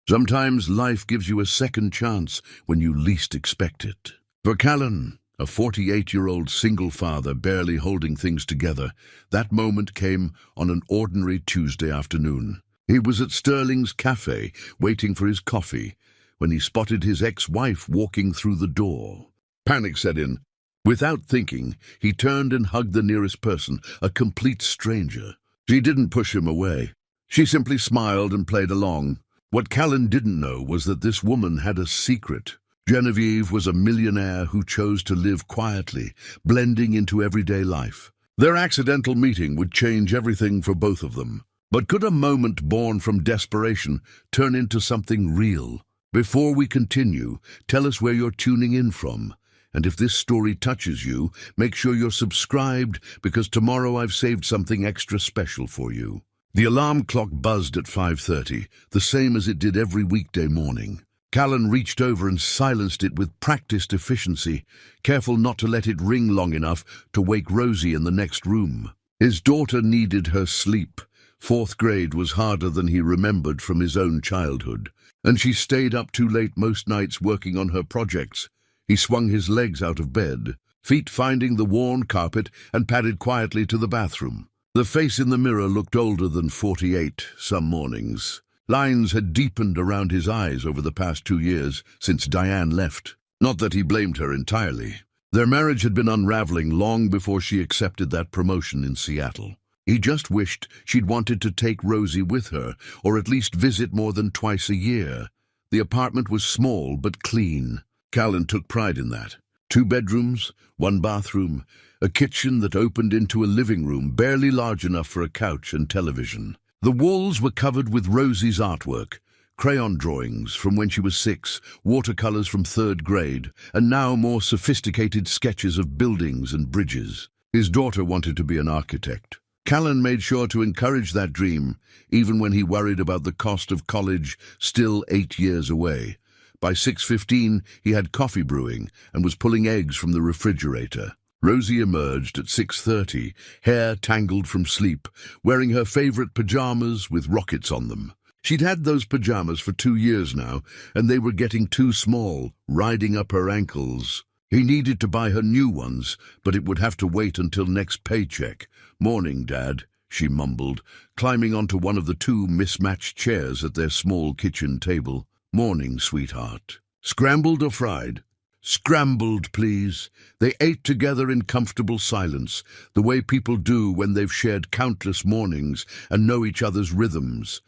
Sometimes life gives you a second chance when you least expect it. For Callan, a 48-year-old single father barely holding things together, that moment came on an ordinary Tuesday afternoon. He was at Sterling's cafe, waiting for his coffee, when he spotted his ex-wife walking through the door. Panic set in. Without thinking, he turned and hugged the nearest person, a complete stranger. She didn't push him away. She simply smiled and played along. What Callan didn't know was that this woman had a secret. Genevieve was a millionaire who chose to live quietly, blending into everyday life. Their accidental meeting would change everything for both of them. But could a moment born from desperation turn into something real? Before we continue, tell us where you're tuning in from. And if this story touches you, make sure you're subscribed, because tomorrow I've saved something extra special for you. The alarm clock buzzed at 5:30, the same as it did every weekday morning. Callan reached over and silenced it with practiced efficiency, careful not to let it ring long enough to wake Rosie in the next room. His daughter needed her sleep. 4th grade was harder than he remembered from his own childhood, and she stayed up too late most nights working on her projects. He swung his legs out of bed, feet finding the worn carpet, and padded quietly to the bathroom. The face in the mirror looked older than 48 some mornings. Lines had deepened around his eyes over the past 2 years, since Diane left. Not that he blamed her entirely. Their marriage had been unraveling long before she accepted that promotion in Seattle. He just wished she'd wanted to take Rosie with her, or at least visit more than twice a year. The apartment was small but clean. Callan took pride in that. 2 bedrooms, 1 bathroom, a kitchen that opened into a living room barely large enough for a couch and television. The walls were covered with Rosie's artwork, crayon drawings from when she was 6, watercolors from 3rd grade, and now more sophisticated sketches of buildings and bridges. His daughter wanted to be an architect. Callan made sure to encourage that dream, even when he worried about the cost of college, still 8 years away. By 6:15, he had coffee brewing and was pulling eggs from the refrigerator. Rosie emerged at 6:30, hair tangled from sleep, wearing her favorite pajamas with rockets on them. She'd had those pajamas for 2 years now, and they were getting too small, riding up her ankles. He needed to buy her new ones, but it would have to wait until next paycheck. "Morning, Dad," she mumbled, climbing onto one of the 2 mismatched chairs at their small kitchen table. "Morning, sweetheart." "Scrambled or fried?" "Scrambled, please." They ate together in comfortable silence, the way people do when they've shared countless mornings and know each other's rhythms.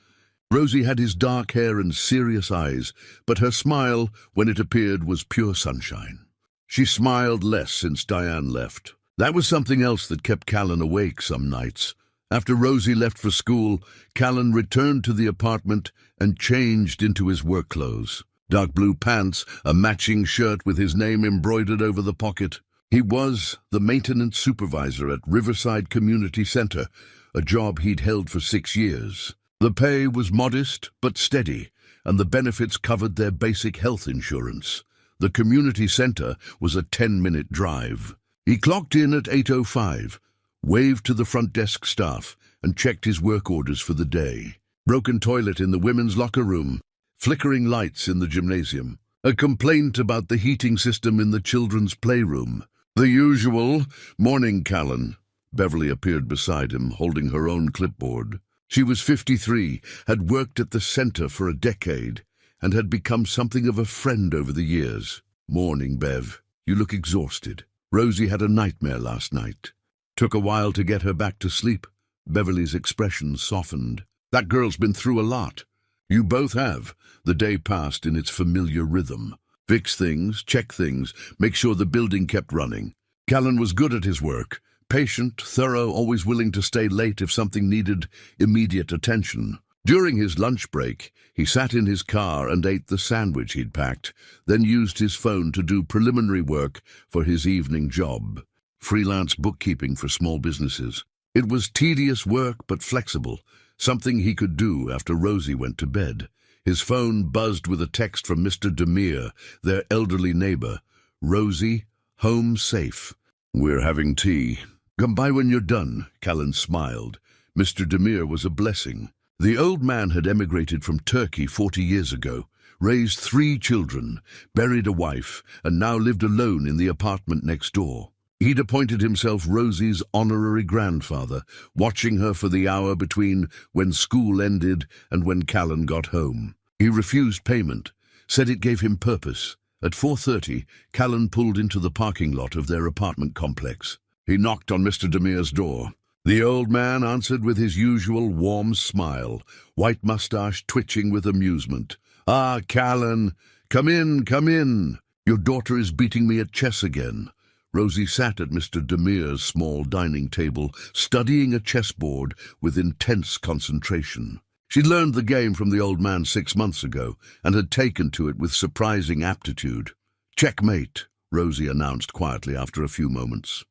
Rosie had his dark hair and serious eyes, but her smile, when it appeared, was pure sunshine. She smiled less since Diane left. That was something else that kept Callan awake some nights. After Rosie left for school, Callan returned to the apartment and changed into his work clothes. Dark blue pants, a matching shirt with his name embroidered over the pocket. He was the maintenance supervisor at Riverside Community Center, a job he'd held for 6 years. The pay was modest but steady, and the benefits covered their basic health insurance. The community center was a 10-minute drive. He clocked in at 8:05, waved to the front desk staff, and checked his work orders for the day. Broken toilet in the women's locker room, flickering lights in the gymnasium, a complaint about the heating system in the children's playroom. The usual. "Morning, Callan." Beverly appeared beside him, holding her own clipboard. She was 53, had worked at the center for a decade, and had become something of a friend over the years. "Morning, Bev. You look exhausted. Rosie had a nightmare last night." Took a while to get her back to sleep. Beverly's expression softened. "That girl's been through a lot." "You both have." The day passed in its familiar rhythm. Fix things, check things, make sure the building kept running. Callan was good at his work, patient, thorough, always willing to stay late if something needed immediate attention. During his lunch break, he sat in his car and ate the sandwich he'd packed, then used his phone to do preliminary work for his evening job. Freelance bookkeeping for small businesses. It was tedious work but flexible, something he could do after Rosie went to bed. His phone buzzed with a text from Mr. Demir, their elderly neighbor. "Rosie, home safe. We're having tea. Come by when you're done." Callan smiled. Mr. Demir was a blessing. The old man had emigrated from Turkey 40 years ago, raised 3 children, buried a wife, and now lived alone in the apartment next door. He'd appointed himself Rosie's honorary grandfather, watching her for the hour between when school ended and when Callan got home. He refused payment, said it gave him purpose. At 4:30, Callan pulled into the parking lot of their apartment complex. He knocked on Mr. Demere's door. The old man answered with his usual warm smile, white mustache twitching with amusement. "Ah, Callan, come in, come in. Your daughter is beating me at chess again." Rosie sat at Mr. Demere's small dining table, studying a chessboard with intense concentration. She'd learned the game from the old man 6 months ago and had taken to it with surprising aptitude. "Checkmate," Rosie announced quietly after a few moments.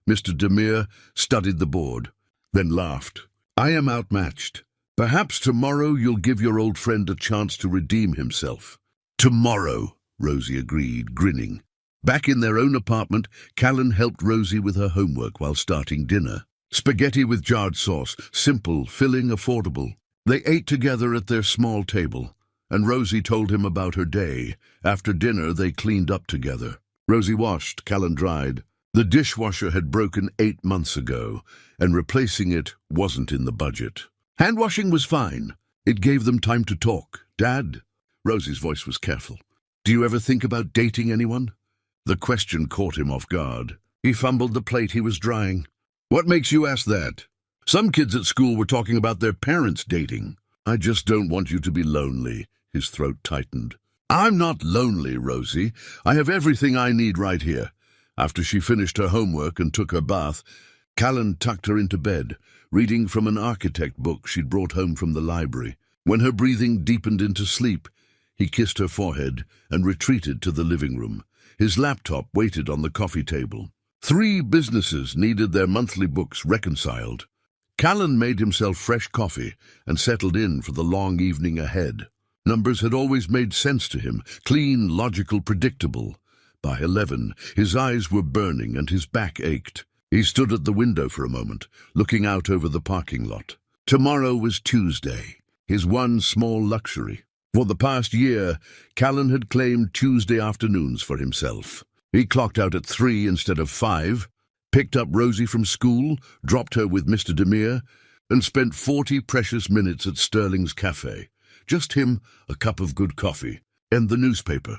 Mr. Demere studied the board, then laughed. "I am outmatched. Perhaps tomorrow you'll give your old friend a chance to redeem himself." "Tomorrow," Rosie agreed, grinning. Back in their own apartment, Callan helped Rosie with her homework while starting dinner. Spaghetti with jarred sauce, simple, filling, affordable. They ate together at their small table, and Rosie told him about her day. After dinner, they cleaned up together. Rosie washed, Callan dried. The dishwasher had broken 8 months ago, and replacing it wasn't in the budget. Hand washing was fine. It gave them time to talk. "Dad," Rosie's voice was careful, "do you ever think about dating anyone?" The question caught him off guard. He fumbled the plate he was drying. "What makes you ask that? Some kids at school were talking about their parents dating." "I just don't want you to be lonely." His throat tightened. "I'm not lonely, Rosie. I have everything I need right here." After she finished her homework and took her bath, Callan tucked her into bed, reading from an architect book she'd brought home from the library. When her breathing deepened into sleep, he kissed her forehead and retreated to the living room. His laptop waited on the coffee table. 3 businesses needed their monthly books reconciled. Callan made himself fresh coffee and settled in for the long evening ahead. Numbers had always made sense to him, clean, logical, predictable. By 11, his eyes were burning and his back ached. He stood at the window for a moment, looking out over the parking lot. Tomorrow was Tuesday, his one small luxury. For the past year, Callan had claimed Tuesday afternoons for himself. He clocked out at 3 instead of 5, picked up Rosie from school, dropped her with Mr. Demere, and spent 40 precious minutes at Sterling's cafe. Just him, a cup of good coffee, and the newspaper.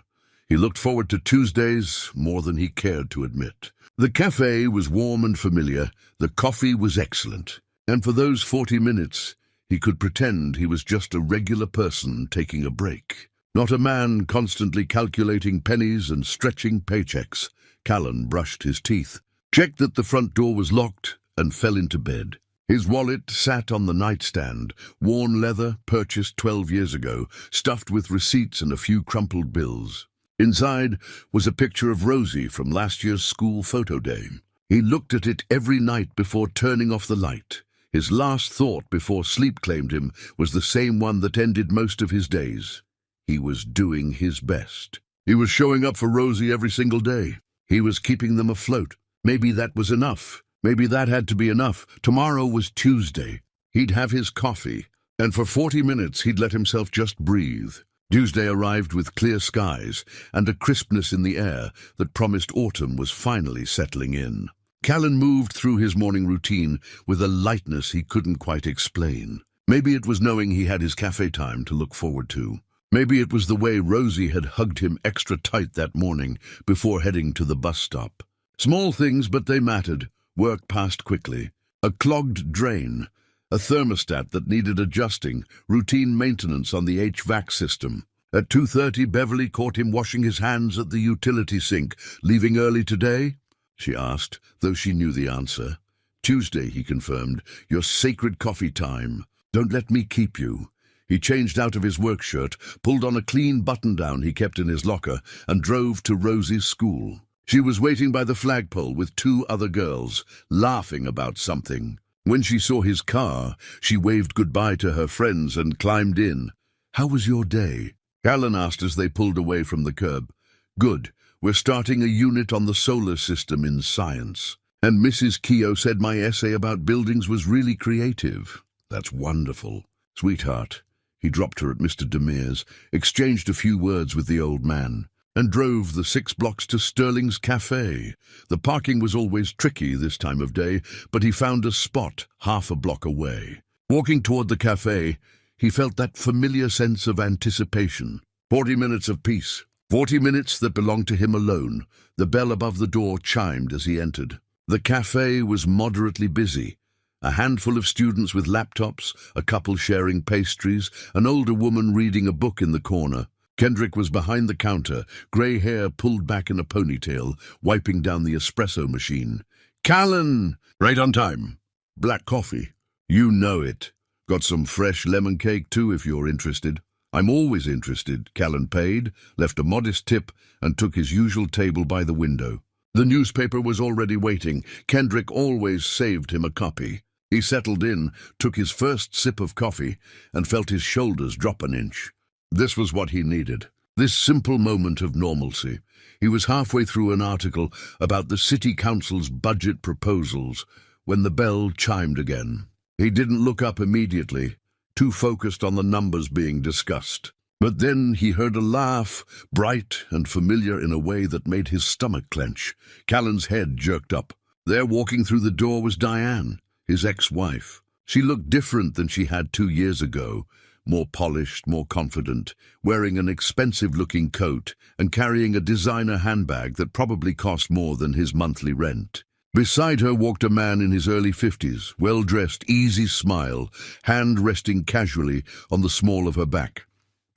He looked forward to Tuesdays more than he cared to admit. The cafe was warm and familiar, the coffee was excellent, and for those 40 minutes, he could pretend he was just a regular person taking a break. Not a man constantly calculating pennies and stretching paychecks. Callan brushed his teeth, checked that the front door was locked, and fell into bed. His wallet sat on the nightstand, worn leather, purchased 12 years ago, stuffed with receipts and a few crumpled bills. Inside was a picture of Rosie from last year's school photo day. He looked at it every night before turning off the light. His last thought before sleep claimed him was the same one that ended most of his days. He was doing his best. He was showing up for Rosie every single day. He was keeping them afloat. Maybe that was enough. Maybe that had to be enough. Tomorrow was Tuesday. He'd have his coffee, and for 40 minutes he'd let himself just breathe. Tuesday arrived with clear skies and a crispness in the air that promised autumn was finally settling in. Callan moved through his morning routine with a lightness he couldn't quite explain. Maybe it was knowing he had his cafe time to look forward to. Maybe it was the way Rosie had hugged him extra tight that morning before heading to the bus stop. Small things, but they mattered. Work passed quickly. A clogged drain, a thermostat that needed adjusting, routine maintenance on the HVAC system. At 2:30, Beverly caught him washing his hands at the utility sink. "Leaving early today?" she asked, though she knew the answer. "Tuesday," he confirmed, "your sacred coffee time. Don't let me keep you." He changed out of his work shirt, pulled on a clean button-down he kept in his locker, and drove to Rosie's school. She was waiting by the flagpole with 2 other girls, laughing about something. When she saw his car, she waved goodbye to her friends and climbed in. "How was your day?" Callan asked as they pulled away from the curb. "Good. We're starting a unit on the solar system in science. And Mrs. Kaew said my essay about buildings was really creative." "That's wonderful." Sweetheart. He dropped her at Mr. Demere's, exchanged a few words with the old man, and drove the 6 blocks to Sterling's Cafe. The parking was always tricky this time of day, but he found a spot half a block away. Walking toward the cafe, he felt that familiar sense of anticipation. 40 minutes of peace. 40 minutes that belonged to him alone. The bell above the door chimed as he entered. The cafe was moderately busy. A handful of students with laptops, a couple sharing pastries, an older woman reading a book in the corner. Kendrick was behind the counter, grey hair pulled back in a ponytail, wiping down the espresso machine. "Callan!" "Right on time." "Black coffee." "You know it. Got some fresh lemon cake too if you're interested." "I'm always interested." Callan paid, left a modest tip, and took his usual table by the window. The newspaper was already waiting. Kendrick always saved him a copy. He settled in, took his first sip of coffee, and felt his shoulders drop an inch. This was what he needed. This simple moment of normalcy. He was halfway through an article about the city council's budget proposals when the bell chimed again. He didn't look up immediately, too focused on the numbers being discussed. But then he heard a laugh, bright and familiar in a way that made his stomach clench. Callan's head jerked up. There, walking through the door, was Diane, his ex-wife. She looked different than she had 2 years ago, more polished, more confident, wearing an expensive-looking coat and carrying a designer handbag that probably cost more than his monthly rent. Beside her walked a man in his early 50s, well-dressed, easy smile, hand resting casually on the small of her back.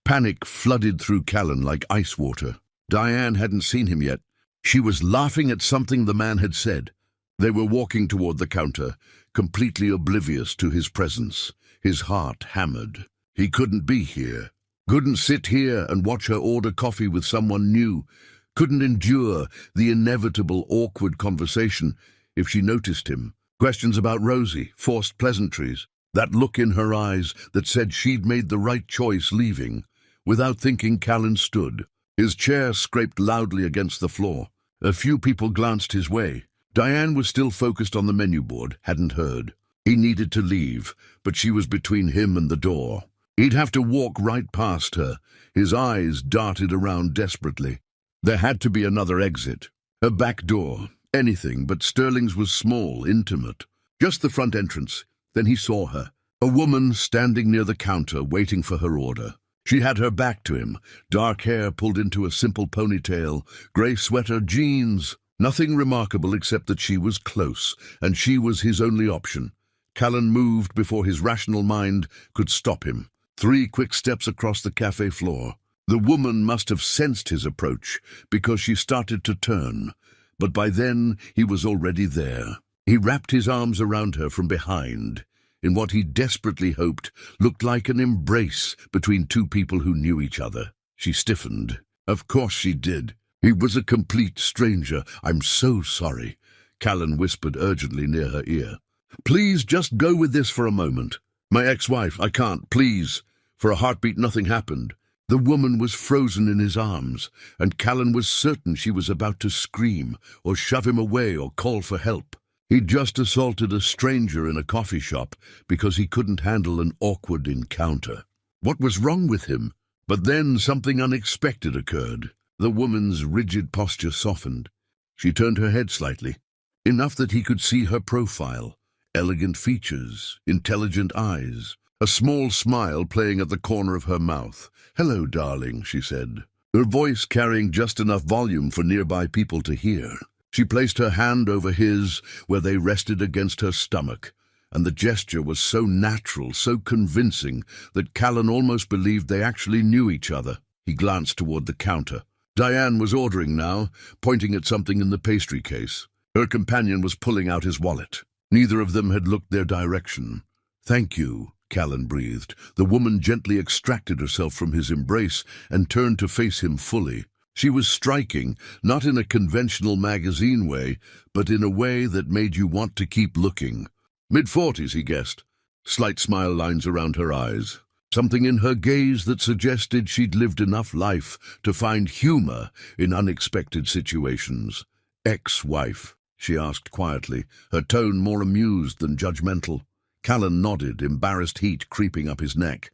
Panic flooded through Callan like ice water. Diane hadn't seen him yet. She was laughing at something the man had said. They were walking toward the counter, completely oblivious to his presence. His heart hammered. He couldn't be here. Couldn't sit here and watch her order coffee with someone new. Couldn't endure the inevitable awkward conversation if she noticed him. Questions about Rosie, forced pleasantries. That look in her eyes that said she'd made the right choice leaving. Without thinking, Callan stood. His chair scraped loudly against the floor. A few people glanced his way. Diane was still focused on the menu board, hadn't heard. He needed to leave, but she was between him and the door. He'd have to walk right past her. His eyes darted around desperately. There had to be another exit. A back door. Anything, but Sterling's was small, intimate. Just the front entrance. Then he saw her. A woman standing near the counter, waiting for her order. She had her back to him, dark hair pulled into a simple ponytail, grey sweater, jeans. Nothing remarkable except that she was close, and she was his only option. Callan moved before his rational mind could stop him. 3 quick steps across the cafe floor. The woman must have sensed his approach, because she started to turn. But by then, he was already there. He wrapped his arms around her from behind, in what he desperately hoped looked like an embrace between 2 people who knew each other. She stiffened. Of course she did. He was a complete stranger. "I'm so sorry," Callan whispered urgently near her ear. "Please just go with this for a moment. My ex-wife, I can't, please." For a heartbeat, nothing happened. The woman was frozen in his arms, and Callan was certain she was about to scream, or shove him away, or call for help. He'd just assaulted a stranger in a coffee shop because he couldn't handle an awkward encounter. What was wrong with him? But then something unexpected occurred. The woman's rigid posture softened. She turned her head slightly, enough that he could see her profile, elegant features, intelligent eyes, a small smile playing at the corner of her mouth. "Hello, darling," she said, her voice carrying just enough volume for nearby people to hear. She placed her hand over his, where they rested against her stomach, and the gesture was so natural, so convincing, that Callan almost believed they actually knew each other. He glanced toward the counter. Diane was ordering now, pointing at something in the pastry case. Her companion was pulling out his wallet. Neither of them had looked their direction. "Thank you," Callan breathed. The woman gently extracted herself from his embrace and turned to face him fully. She was striking, not in a conventional magazine way, but in a way that made you want to keep looking. Mid-40s, he guessed. Slight smile lines around her eyes. Something in her gaze that suggested she'd lived enough life to find humor in unexpected situations. "Ex-wife?" she asked quietly, her tone more amused than judgmental. Callan nodded, embarrassed heat creeping up his neck.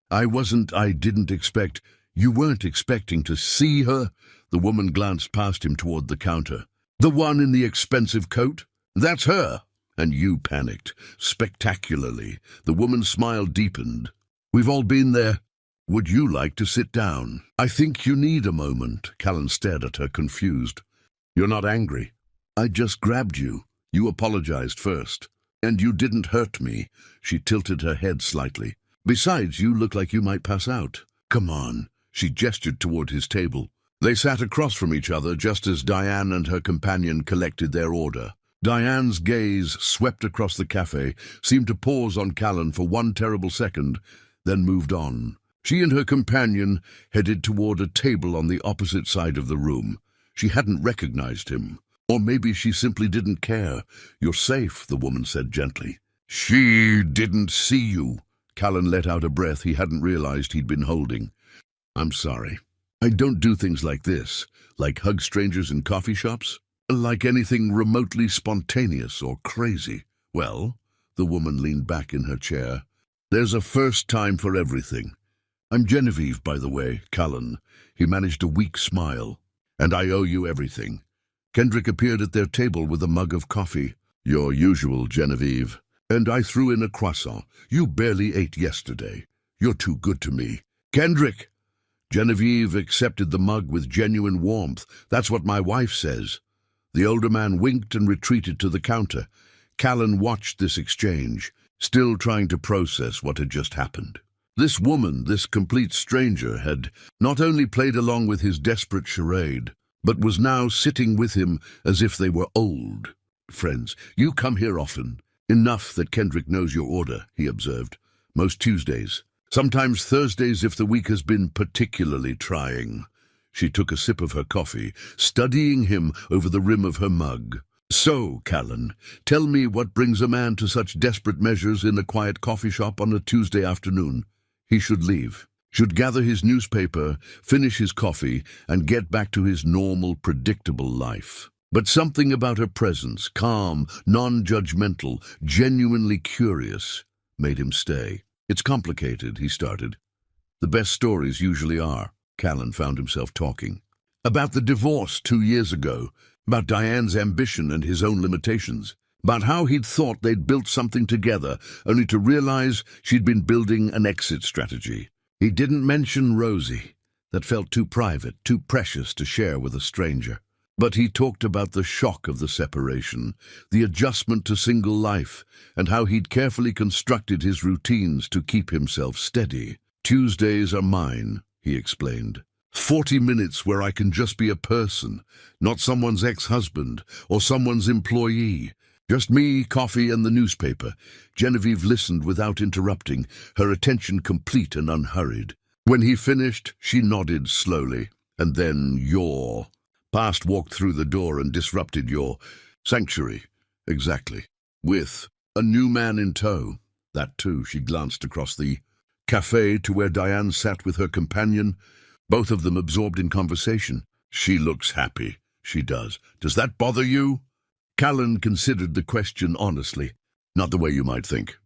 I didn't expect. You weren't expecting to see her? The woman glanced past him toward the counter. The one in the expensive coat? That's her. And you panicked, spectacularly. The woman's smile deepened. We've all been there. Would you like to sit down? I think you need a moment. Callan stared at her, confused. You're not angry. I just grabbed you. You apologized first. And you didn't hurt me. She tilted her head slightly. Besides, you look like you might pass out. Come on. She gestured toward his table. They sat across from each other just as Diane and her companion collected their order. Diane's gaze swept across the cafe, seemed to pause on Callan for one terrible second, then moved on. She and her companion headed toward a table on the opposite side of the room. She hadn't recognized him. Or maybe she simply didn't care. You're safe, the woman said gently. She didn't see you. Callan let out a breath he hadn't realized he'd been holding. I'm sorry. I don't do things like this, like hug strangers in coffee shops, like anything remotely spontaneous or crazy. Well, the woman leaned back in her chair. There's a first time for everything. I'm Genevieve, by the way, Callan. He managed a weak smile. And I owe you everything. Kendrick appeared at their table with a mug of coffee. Your usual, Genevieve. And I threw in a croissant. You barely ate yesterday. You're too good to me. Kendrick! Genevieve accepted the mug with genuine warmth. That's what my wife says. The older man winked and retreated to the counter. Callan watched this exchange, still trying to process what had just happened. This woman, this complete stranger, had not only played along with his desperate charade, but was now sitting with him as if they were old friends. You come here often. Enough that Kendrick knows your order, he observed. Most Tuesdays. Sometimes Thursdays if the week has been particularly trying. She took a sip of her coffee, studying him over the rim of her mug. So, Callan, tell me what brings a man to such desperate measures in a quiet coffee shop on a Tuesday afternoon. He should leave. Should gather his newspaper, finish his coffee, and get back to his normal, predictable life. But something about her presence, calm, non-judgmental, genuinely curious, made him stay. It's complicated, he started. The best stories usually are. Callan found himself talking. About the divorce 2 years ago, about Diane's ambition and his own limitations, about how he'd thought they'd built something together, only to realize she'd been building an exit strategy. He didn't mention Rosie. That felt too private, too precious to share with a stranger. But he talked about the shock of the separation, the adjustment to single life, and how he'd carefully constructed his routines to keep himself steady. Tuesdays are mine, he explained. 40 minutes where I can just be a person, not someone's ex-husband or someone's employee. Just me, coffee, and the newspaper. Genevieve listened without interrupting, her attention complete and unhurried. When he finished, she nodded slowly. And then Past walked through the door and disrupted your sanctuary. Exactly. With a new man in tow. That too, she glanced across the cafe to where Diane sat with her companion, both of them absorbed in conversation. She looks happy. She does. Does that bother you? Callan considered the question honestly. Not the way you might think.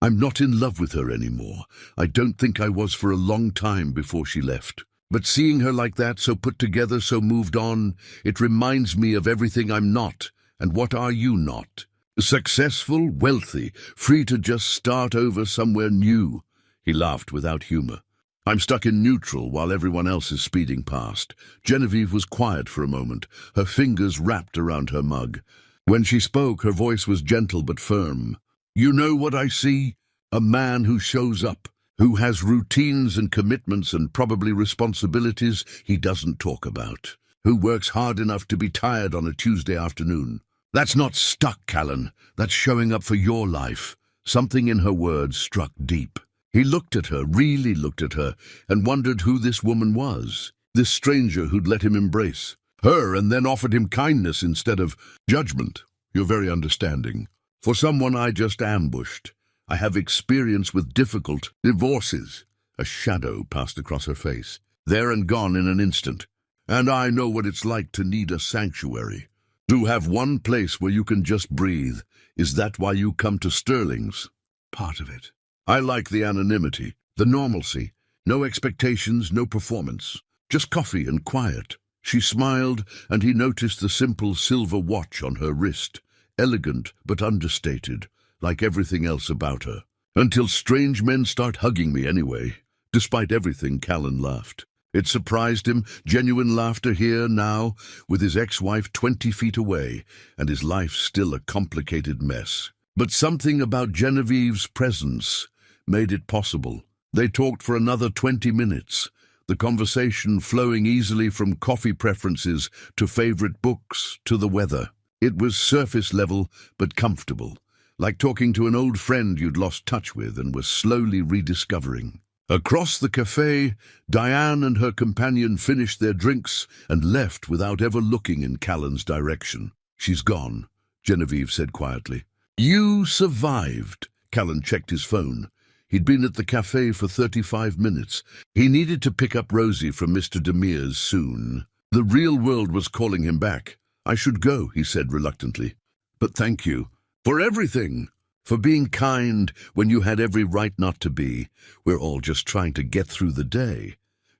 I'm not in love with her anymore. I don't think I was for a long time before she left. But seeing her like that, so put together, so moved on, it reminds me of everything I'm not. And what are you not? Successful, wealthy, free to just start over somewhere new. He laughed without humor. I'm stuck in neutral while everyone else is speeding past. Genevieve was quiet for a moment, her fingers wrapped around her mug. When she spoke, her voice was gentle but firm. You know what I see? A man who shows up, who has routines and commitments and probably responsibilities he doesn't talk about, who works hard enough to be tired on a Tuesday afternoon. That's not stuck, Callan. That's showing up for your life. Something in her words struck deep. He looked at her, really looked at her, and wondered who this woman was, this stranger who'd let him embrace her and then offered him kindness instead of judgment. You're very understanding. For someone I just ambushed, I have experience with difficult divorces. A shadow passed across her face, there and gone in an instant. And I know what it's like to need a sanctuary. To have one place where you can just breathe. Is that why you come to Sterling's? part of it. I like the anonymity, the normalcy. No expectations, no performance. Just coffee and quiet. She smiled, and he noticed the simple silver watch on her wrist. Elegant but understated, like everything else about her. Until strange men start hugging me anyway. Despite everything, Callan laughed. It surprised him, genuine laughter here now, with his ex-wife 20 feet away, and his life still a complicated mess. But something about Genevieve's presence made it possible. They talked for another 20 minutes, the conversation flowing easily from coffee preferences to favorite books to the weather. It was surface level but comfortable, like talking to an old friend you'd lost touch with and were slowly rediscovering. Across the cafe, Diane and her companion finished their drinks and left without ever looking in Callan's direction. "She's gone," Genevieve said quietly. "You survived." Callan checked his phone. He'd been at the cafe for 35 minutes. He needed to pick up Rosie from Mr. Demire's soon. The real world was calling him back. "I should go," he said reluctantly. "But thank you. For everything. For being kind when you had every right not to be. We're all just trying to get through the day."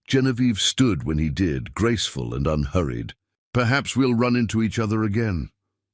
Genevieve stood when he did, graceful and unhurried. "Perhaps we'll run into each other again."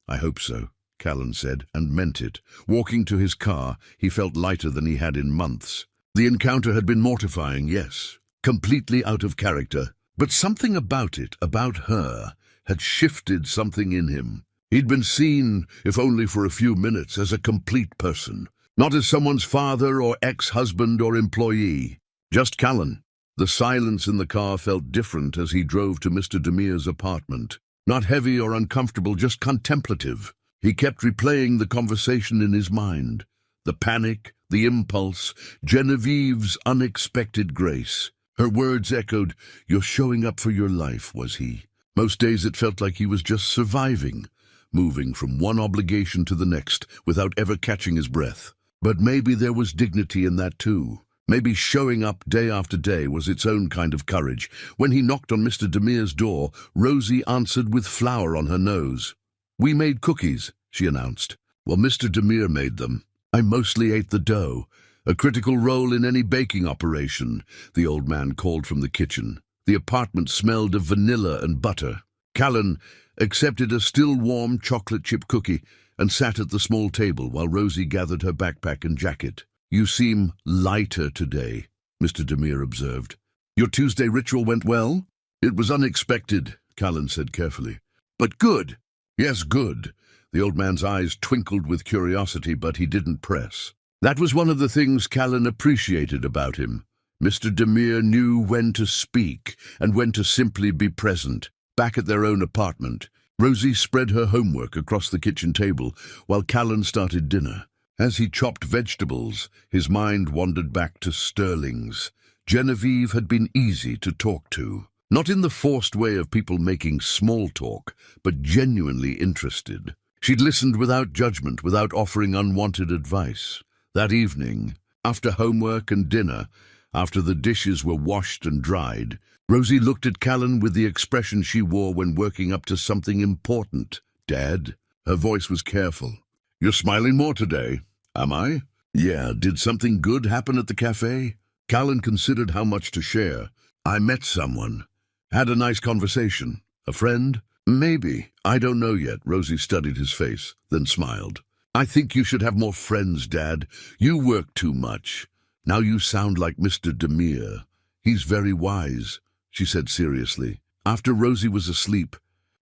"I hope so," Callan said, and meant it. Walking to his car, he felt lighter than he had in months. The encounter had been mortifying, yes, completely out of character. But something about it, about her, had shifted something in him. He'd been seen, if only for a few minutes, as a complete person, not as someone's father or ex-husband or employee. Just Callan. The silence in the car felt different as he drove to Mr. Demire's apartment. Not heavy or uncomfortable, just contemplative. He kept replaying the conversation in his mind. The panic, the impulse, Genevieve's unexpected grace. Her words echoed, "You're showing up for your life," was he. Most days it felt like he was just surviving, moving from one obligation to the next without ever catching his breath. But maybe there was dignity in that too. Maybe showing up day after day was its own kind of courage. When he knocked on Mr. Demire's door, Rosie answered with flour on her nose. "We made cookies," she announced. "Well, Mr. Demire made them. I mostly ate the dough. A critical role in any baking operation," the old man called from the kitchen. The apartment smelled of vanilla and butter. Callan accepted a still warm chocolate chip cookie and sat at the small table while Rosie gathered her backpack and jacket. "You seem lighter today," Mr. Demire observed. "Your Tuesday ritual went well?" "It was unexpected," Callan said carefully. "But good." "Yes, good." The old man's eyes twinkled with curiosity, but he didn't press. That was one of the things Callan appreciated about him. Mr. Demire knew when to speak and when to simply be present. Back at their own apartment, Rosie spread her homework across the kitchen table while Callan started dinner. As he chopped vegetables, his mind wandered back to Sterling's. Genevieve had been easy to talk to. Not in the forced way of people making small talk, but genuinely interested. She'd listened without judgment, without offering unwanted advice. That evening, after homework and dinner, after the dishes were washed and dried, Rosie looked at Callan with the expression she wore when working up to something important. "Dad?" Her voice was careful. "You're smiling more today." "Am I?" "Yeah, did something good happen at the cafe?" Callan considered how much to share. "I met someone. Had a nice conversation. A friend?" "Maybe. I don't know yet." Rosie studied his face, then smiled. "I think you should have more friends, Dad. You work too much. Now you sound like Mr. Demire. He's very wise," she said seriously. After Rosie was asleep,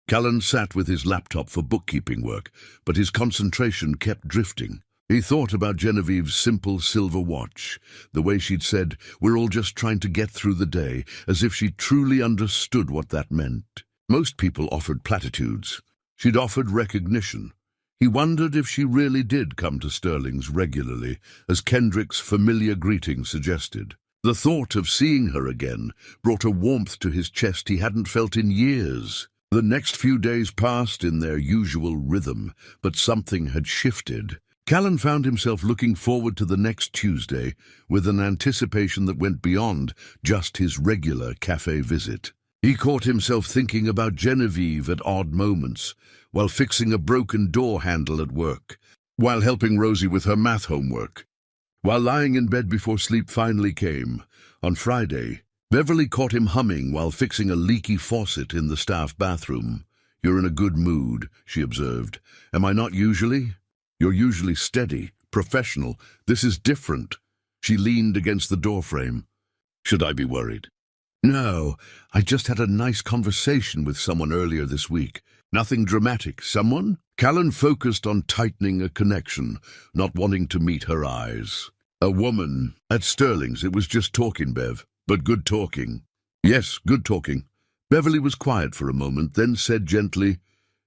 Callan sat with his laptop for bookkeeping work, but his concentration kept drifting. He thought about Genevieve's simple silver watch, the way she'd said, "We're all just trying to get through the day," as if she truly understood what that meant. Most people offered platitudes. She'd offered recognition. He wondered if she really did come to Sterling's regularly, as Kendrick's familiar greeting suggested. The thought of seeing her again brought a warmth to his chest he hadn't felt in years. The next few days passed in their usual rhythm, but something had shifted. Callan found himself looking forward to the next Tuesday with an anticipation that went beyond just his regular cafe visit. He caught himself thinking about Genevieve at odd moments, while fixing a broken door handle at work, while helping Rosie with her math homework. While lying in bed before sleep finally came, on Friday, Beverly caught him humming while fixing a leaky faucet in the staff bathroom. "You're in a good mood," she observed. "Am I not usually?" "You're usually steady, professional. This is different." She leaned against the doorframe. "Should I be worried?" "No, I just had a nice conversation with someone earlier this week. Nothing dramatic. Someone?" Callan focused on tightening a connection, not wanting to meet her eyes. "A woman. At Sterling's. It was just talking, Bev. But good talking." "Yes, good talking." Beverly was quiet for a moment, then said gently,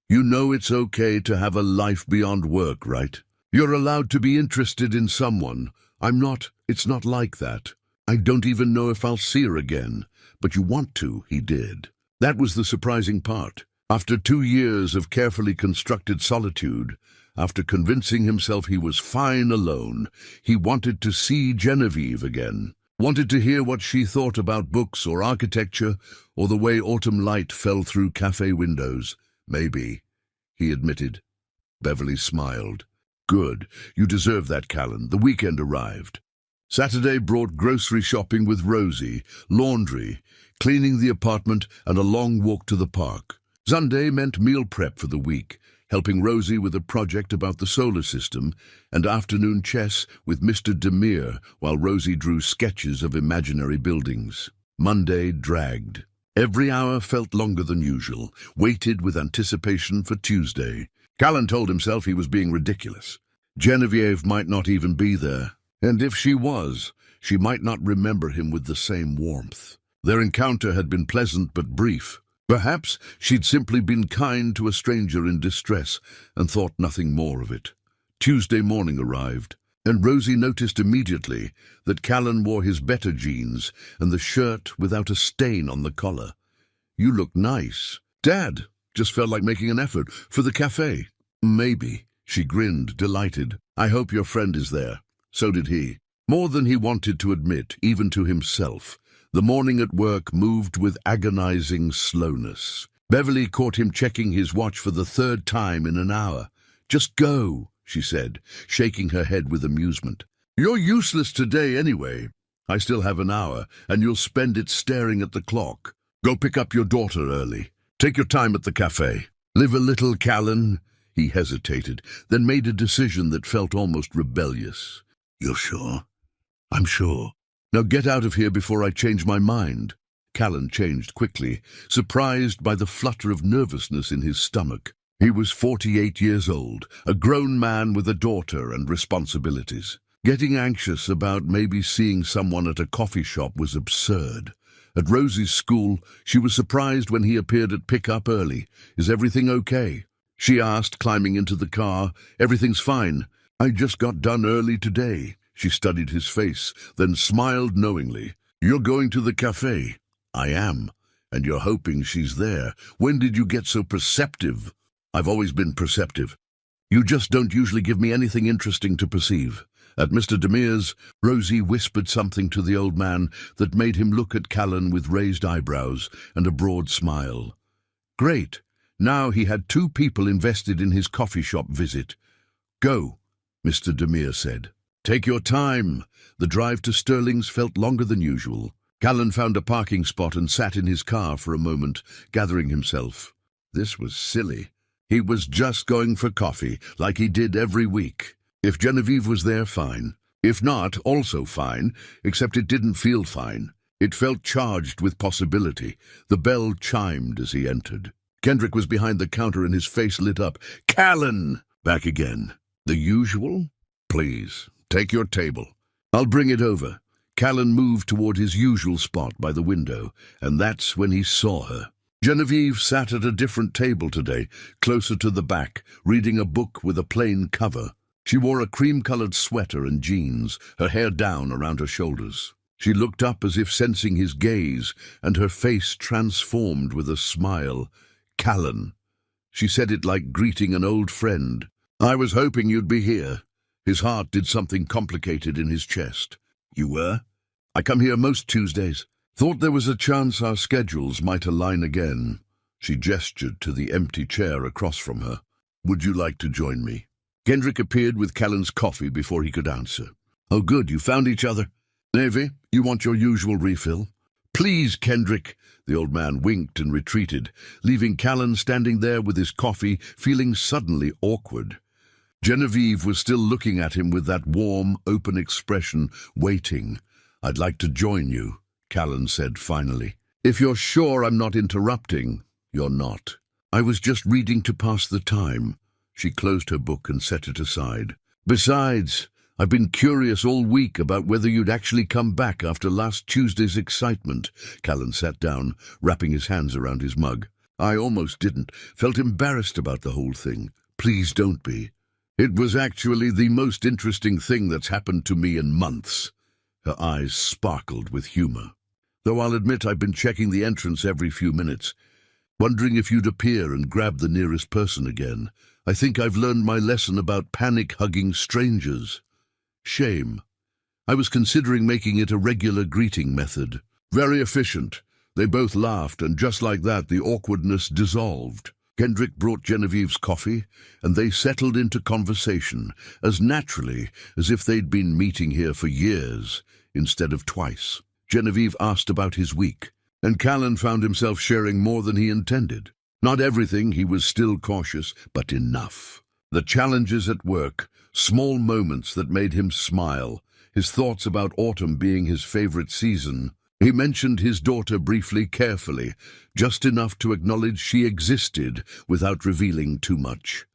"You know it's okay to have a life beyond work, right? You're allowed to be interested in someone. I'm not. It's not like that. I don't even know if I'll see her again. But you want to," he did. That was the surprising part. After 2 years of carefully constructed solitude, after convincing himself he was fine alone, he wanted to see Genevieve again. Wanted to hear what she thought about books or architecture or the way autumn light fell through cafe windows. "Maybe," he admitted. Beverly smiled. "Good. You deserve that, Callan." The weekend arrived. Saturday brought grocery shopping with Rosie, laundry, cleaning the apartment, and a long walk to the park. Sunday meant meal prep for the week, helping Rosie with a project about the solar system, and afternoon chess with Mr. Demir while Rosie drew sketches of imaginary buildings. Monday dragged. Every hour felt longer than usual, waited with anticipation for Tuesday. Callan told himself he was being ridiculous. Genevieve might not even be there, and if she was, she might not remember him with the same warmth. Their encounter had been pleasant but brief. Perhaps she'd simply been kind to a stranger in distress and thought nothing more of it. Tuesday morning arrived, and Rosie noticed immediately that Callan wore his better jeans and the shirt without a stain on the collar. "You look nice." "Dad, just felt like making an effort for the cafe." "Maybe." She grinned, delighted. "I hope your friend is there." So did he. More than he wanted to admit, even to himself. The morning at work moved with agonizing slowness. Beverly caught him checking his watch for the 3rd time in an hour. "Just go," she said, shaking her head with amusement. "You're useless today anyway. I still have an hour, and you'll spend it staring at the clock. Go pick up your daughter early. Take your time at the cafe." "Live a little, Callan." He hesitated, then made a decision that felt almost rebellious. "You're sure?" "I'm sure." "Now get out of here before I change my mind." Callan changed quickly, surprised by the flutter of nervousness in his stomach. He was 48 years old, a grown man with a daughter and responsibilities. Getting anxious about maybe seeing someone at a coffee shop was absurd. At Rosie's school, she was surprised when he appeared at pick-up early. "Is everything okay?" she asked, climbing into the car. "Everything's fine. I just got done early today." She studied his face, then smiled knowingly. "You're going to the cafe?" "I am. And you're hoping she's there. When did you get so perceptive?" "I've always been perceptive. You just don't usually give me anything interesting to perceive." At Mr. Demir's, Rosie whispered something to the old man that made him look at Callan with raised eyebrows and a broad smile. Great. Now he had 2 people invested in his coffee shop visit. "Go," Mr. Demir said. "Take your time." The drive to Sterling's felt longer than usual. Callan found a parking spot and sat in his car for a moment, gathering himself. This was silly. He was just going for coffee, like he did every week. If Genevieve was there, fine. If not, also fine, except it didn't feel fine. It felt charged with possibility. The bell chimed as he entered. Kendrick was behind the counter and his face lit up. "Callan!" Back again. "The usual?" "Please, take your table." "I'll bring it over." Callan moved toward his usual spot by the window, and that's when he saw her. Genevieve sat at a different table today, closer to the back, reading a book with a plain cover. She wore a cream-colored sweater and jeans, her hair down around her shoulders. She looked up as if sensing his gaze, and her face transformed with a smile. "Callan." She said it like greeting an old friend. "I was hoping you'd be here." His heart did something complicated in his chest. "You were?" "I come here most Tuesdays. Thought there was a chance our schedules might align again." She gestured to the empty chair across from her. "Would you like to join me?" Kendrick appeared with Callan's coffee before he could answer. Oh, good, you found each other. Navy, you want your usual refill? Please, Kendrick. The old man winked and retreated, leaving Callan standing there with his coffee, feeling suddenly awkward. Genevieve was still looking at him with that warm, open expression, waiting. I'd like to join you, Callan said finally. If you're sure I'm not interrupting, you're not. I was just reading to pass the time. She closed her book and set it aside. Besides, I've been curious all week about whether you'd actually come back after last Tuesday's excitement. Callan sat down, wrapping his hands around his mug. I almost didn't. Felt embarrassed about the whole thing. Please don't be. It was actually the most interesting thing that's happened to me in months. Her eyes sparkled with humor. Though I'll admit I've been checking the entrance every few minutes, wondering if you'd appear and grab the nearest person again. I think I've learned my lesson about panic-hugging strangers. Shame. I was considering making it a regular greeting method. Very efficient. They both laughed, and just like that, the awkwardness dissolved. Kendrick brought Genevieve's coffee, and they settled into conversation, as naturally as if they'd been meeting here for years, instead of twice. Genevieve asked about his week, and Callan found himself sharing more than he intended. Not everything, he was still cautious, but enough. The challenges at work, small moments that made him smile, his thoughts about autumn being his favorite season. He mentioned his daughter briefly, carefully, just enough to acknowledge she existed without revealing too much.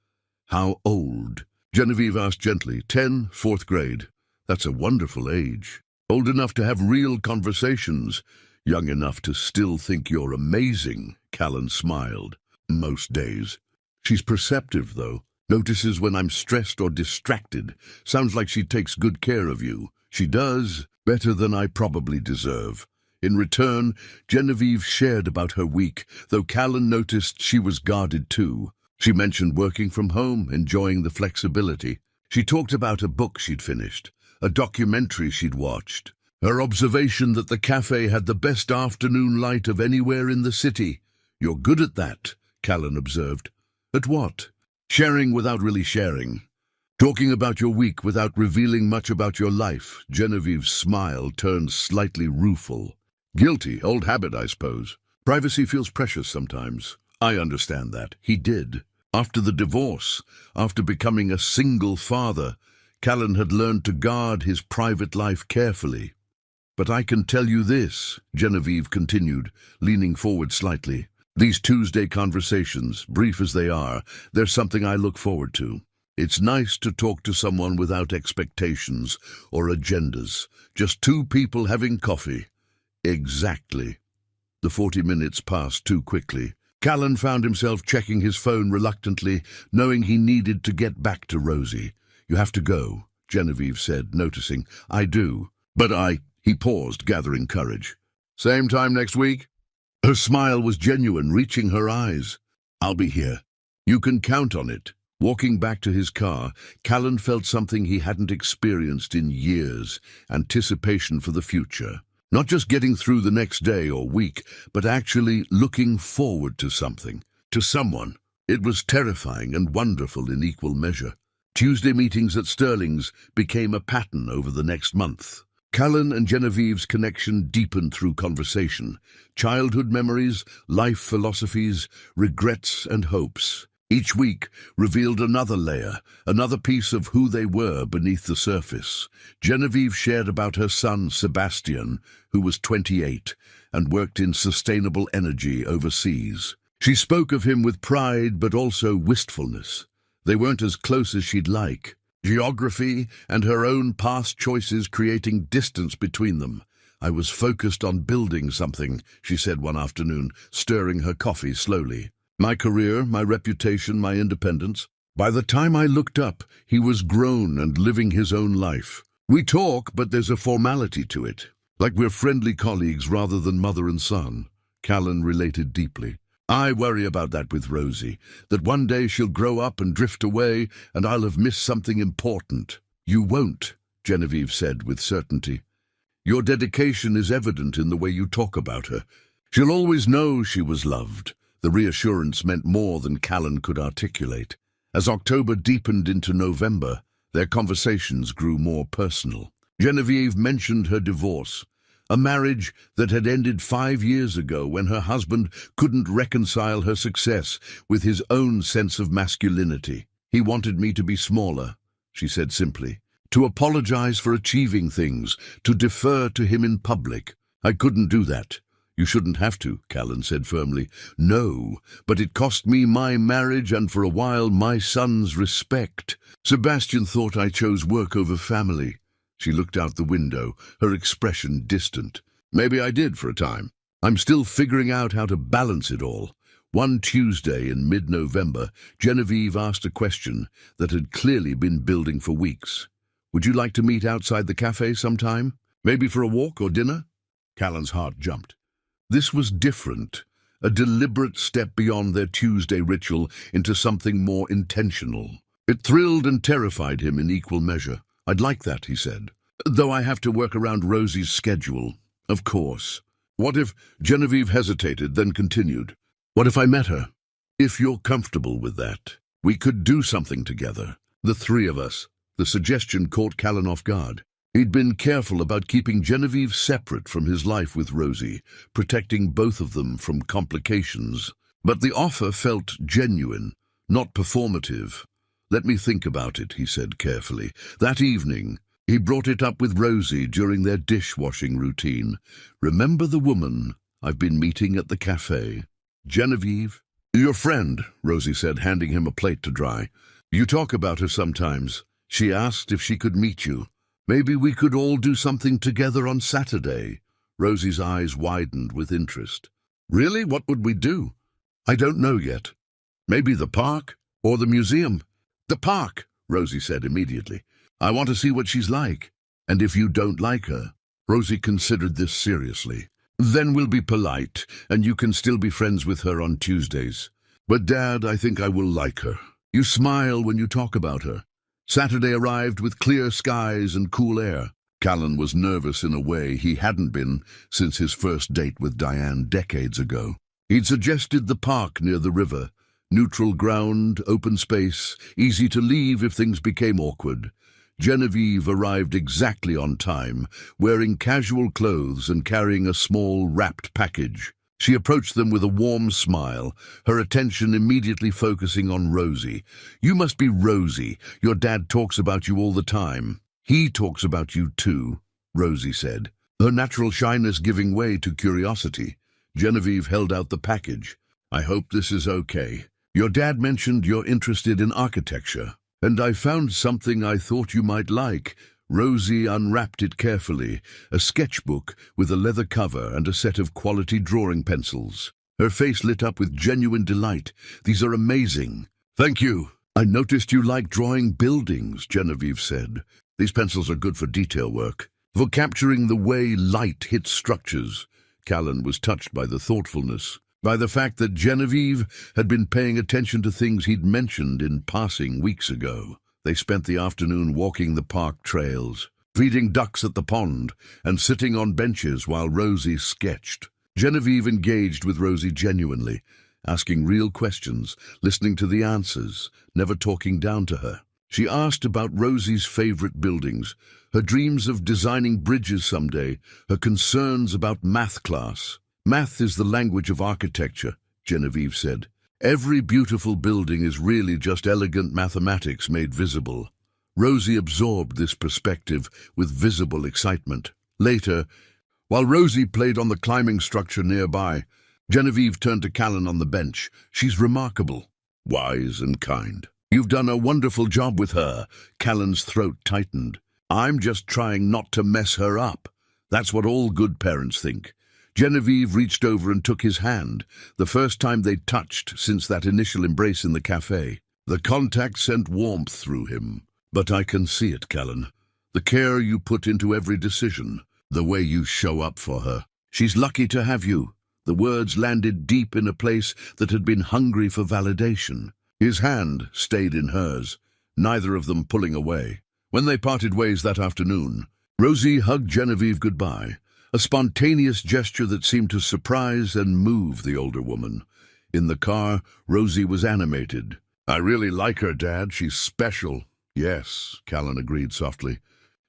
How old? Genevieve asked gently. 10, 4th grade. That's a wonderful age. Old enough to have real conversations. Young enough to still think you're amazing, Callan smiled. Most days. She's perceptive, though. Notices when I'm stressed or distracted. Sounds like she takes good care of you. She does, better than I probably deserve. In return, Genevieve shared about her week, though Callan noticed she was guarded too. She mentioned working from home, enjoying the flexibility. She talked about a book she'd finished, a documentary she'd watched, her observation that the cafe had the best afternoon light of anywhere in the city. You're good at that, Callan observed. At what? Sharing without really sharing. Talking about your week without revealing much about your life. Genevieve's smile turned slightly rueful. Guilty, old habit, I suppose. Privacy feels precious sometimes. I understand that. He did. After the divorce, after becoming a single father, Callan had learned to guard his private life carefully. But I can tell you this, Genevieve continued, leaning forward slightly. These Tuesday conversations, brief as they are, they're something I look forward to. It's nice to talk to someone without expectations or agendas. Just two people having coffee. Exactly. The 40 minutes passed too quickly. Callan found himself checking his phone reluctantly, knowing he needed to get back to Rosie. You have to go, Genevieve said, noticing. I do. But He paused, gathering courage. Same time next week? Her smile was genuine, reaching her eyes. I'll be here. You can count on it. Walking back to his car, Callan felt something he hadn't experienced in years, anticipation for the future. Not just getting through the next day or week, but actually looking forward to something, to someone. It was terrifying and wonderful in equal measure. Tuesday meetings at Sterling's became a pattern over the next month. Callan and Genevieve's connection deepened through conversation. Childhood memories, life philosophies, regrets and hopes. Each week revealed another layer, another piece of who they were beneath the surface. Genevieve shared about her son, Sebastian, who was 28 and worked in sustainable energy overseas. She spoke of him with pride but also wistfulness. They weren't as close as she'd like. Geography and her own past choices creating distance between them. I was focused on building something, she said one afternoon, stirring her coffee slowly. My career, my reputation, my independence. By the time I looked up, he was grown and living his own life. We talk, but there's a formality to it. Like we're friendly colleagues rather than mother and son. Callan related deeply. I worry about that with Rosie, that one day she'll grow up and drift away and I'll have missed something important. You won't, Genevieve said with certainty. Your dedication is evident in the way you talk about her. She'll always know she was loved. The reassurance meant more than Callan could articulate. As October deepened into November, their conversations grew more personal. Genevieve mentioned her divorce, a marriage that had ended 5 years ago when her husband couldn't reconcile her success with his own sense of masculinity. He wanted me to be smaller, she said simply, to apologize for achieving things, to defer to him in public. I couldn't do that. You shouldn't have to, Callan said firmly. No, but it cost me my marriage and for a while my son's respect. Sebastian thought I chose work over family. She looked out the window, her expression distant. Maybe I did for a time. I'm still figuring out how to balance it all. One Tuesday in mid-November, Genevieve asked a question that had clearly been building for weeks. Would you like to meet outside the cafe sometime? Maybe for a walk or dinner? Callan's heart jumped. This was different, a deliberate step beyond their Tuesday ritual into something more intentional. It thrilled and terrified him in equal measure. I'd like that, he said. Though I have to work around Rosie's schedule. Of course. What if Genevieve hesitated, then continued? What if I met her? If you're comfortable with that, we could do something together. The three of us. The suggestion caught Callan off guard. He'd been careful about keeping Genevieve separate from his life with Rosie, protecting both of them from complications. But the offer felt genuine, not performative. Let me think about it, he said carefully. That evening, he brought it up with Rosie during their dishwashing routine. Remember the woman I've been meeting at the cafe? Genevieve? Your friend, Rosie said, handing him a plate to dry. You talk about her sometimes. She asked if she could meet you. Maybe we could all do something together on Saturday. Rosie's eyes widened with interest. Really? What would we do? I don't know yet. Maybe the park or the museum. The park, Rosie said immediately. I want to see what she's like. And if you don't like her, Rosie considered this seriously, then we'll be polite, and you can still be friends with her on Tuesdays. But Dad, I think I will like her. You smile when you talk about her. Saturday arrived with clear skies and cool air. Callan was nervous in a way he hadn't been since his first date with Diane decades ago. He'd suggested the park near the river. Neutral ground, open space, easy to leave if things became awkward. Genevieve arrived exactly on time, wearing casual clothes and carrying a small wrapped package. She approached them with a warm smile, her attention immediately focusing on Rosie. You must be Rosie. Your dad talks about you all the time. He talks about you too, Rosie said, her natural shyness giving way to curiosity. Genevieve held out the package. I hope this is okay. Your dad mentioned you're interested in architecture, and I found something I thought you might like. Rosie unwrapped it carefully, a sketchbook with a leather cover and a set of quality drawing pencils. Her face lit up with genuine delight. These are amazing. Thank you. I noticed you like drawing buildings, Genevieve said. These pencils are good for detail work, for capturing the way light hits structures. Callan was touched by the thoughtfulness, by the fact that Genevieve had been paying attention to things he'd mentioned in passing weeks ago. They spent the afternoon walking the park trails, feeding ducks at the pond, and sitting on benches while Rosie sketched. Genevieve engaged with Rosie genuinely, asking real questions, listening to the answers, never talking down to her. She asked about Rosie's favorite buildings, her dreams of designing bridges someday, her concerns about math class. Math is the language of architecture, Genevieve said. Every beautiful building is really just elegant mathematics made visible. Rosie absorbed this perspective with visible excitement. Later, while Rosie played on the climbing structure nearby, Genevieve turned to Callan on the bench. She's remarkable, wise and kind. You've done a wonderful job with her. Callan's throat tightened. I'm just trying not to mess her up. That's what all good parents think. Genevieve reached over and took his hand, the first time they'd touched since that initial embrace in the cafe. The contact sent warmth through him. But I can see it, Callan. The care you put into every decision, the way you show up for her. She's lucky to have you. The words landed deep in a place that had been hungry for validation. His hand stayed in hers, neither of them pulling away. When they parted ways that afternoon, Rosie hugged Genevieve goodbye, a spontaneous gesture that seemed to surprise and move the older woman. In the car, Rosie was animated. I really like her, Dad. She's special. Yes, Callan agreed softly.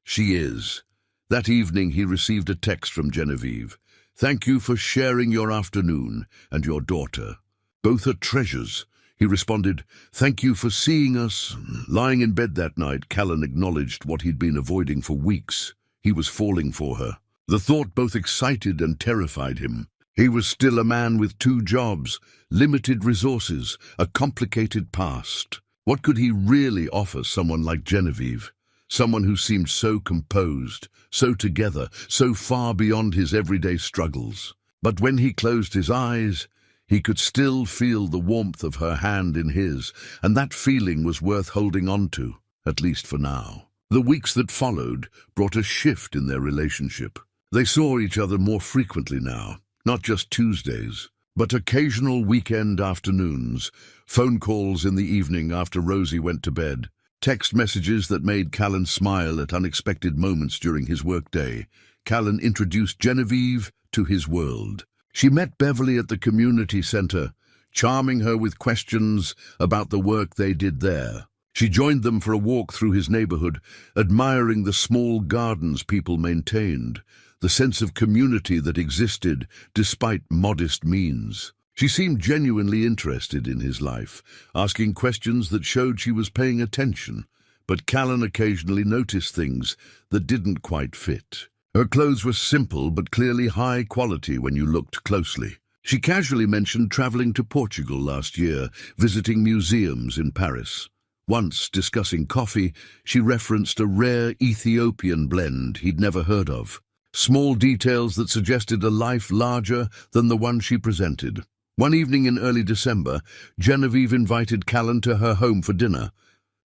She is. That evening he received a text from Genevieve. "Thank you for sharing your afternoon and your daughter. Both are treasures." He responded, "Thank you for seeing us." Lying in bed that night, Callan acknowledged what he'd been avoiding for weeks. He was falling for her. The thought both excited and terrified him. He was still a man with 2 jobs, limited resources, a complicated past. What could he really offer someone like Genevieve? Someone who seemed so composed, so together, so far beyond his everyday struggles. But when he closed his eyes, he could still feel the warmth of her hand in his, and that feeling was worth holding on to, at least for now. The weeks that followed brought a shift in their relationship. They saw each other more frequently now, not just Tuesdays, but occasional weekend afternoons, phone calls in the evening after Rosie went to bed, text messages that made Callan smile at unexpected moments during his workday. Callan introduced Genevieve to his world. She met Beverly at the community center, charming her with questions about the work they did there. She joined them for a walk through his neighborhood, admiring the small gardens people maintained, the sense of community that existed despite modest means. She seemed genuinely interested in his life, asking questions that showed she was paying attention, but Callan occasionally noticed things that didn't quite fit. Her clothes were simple but clearly high quality when you looked closely. She casually mentioned traveling to Portugal last year, visiting museums in Paris. Once, discussing coffee, she referenced a rare Ethiopian blend he'd never heard of. Small details that suggested a life larger than the one she presented. One evening in early December, Genevieve invited Callan to her home for dinner.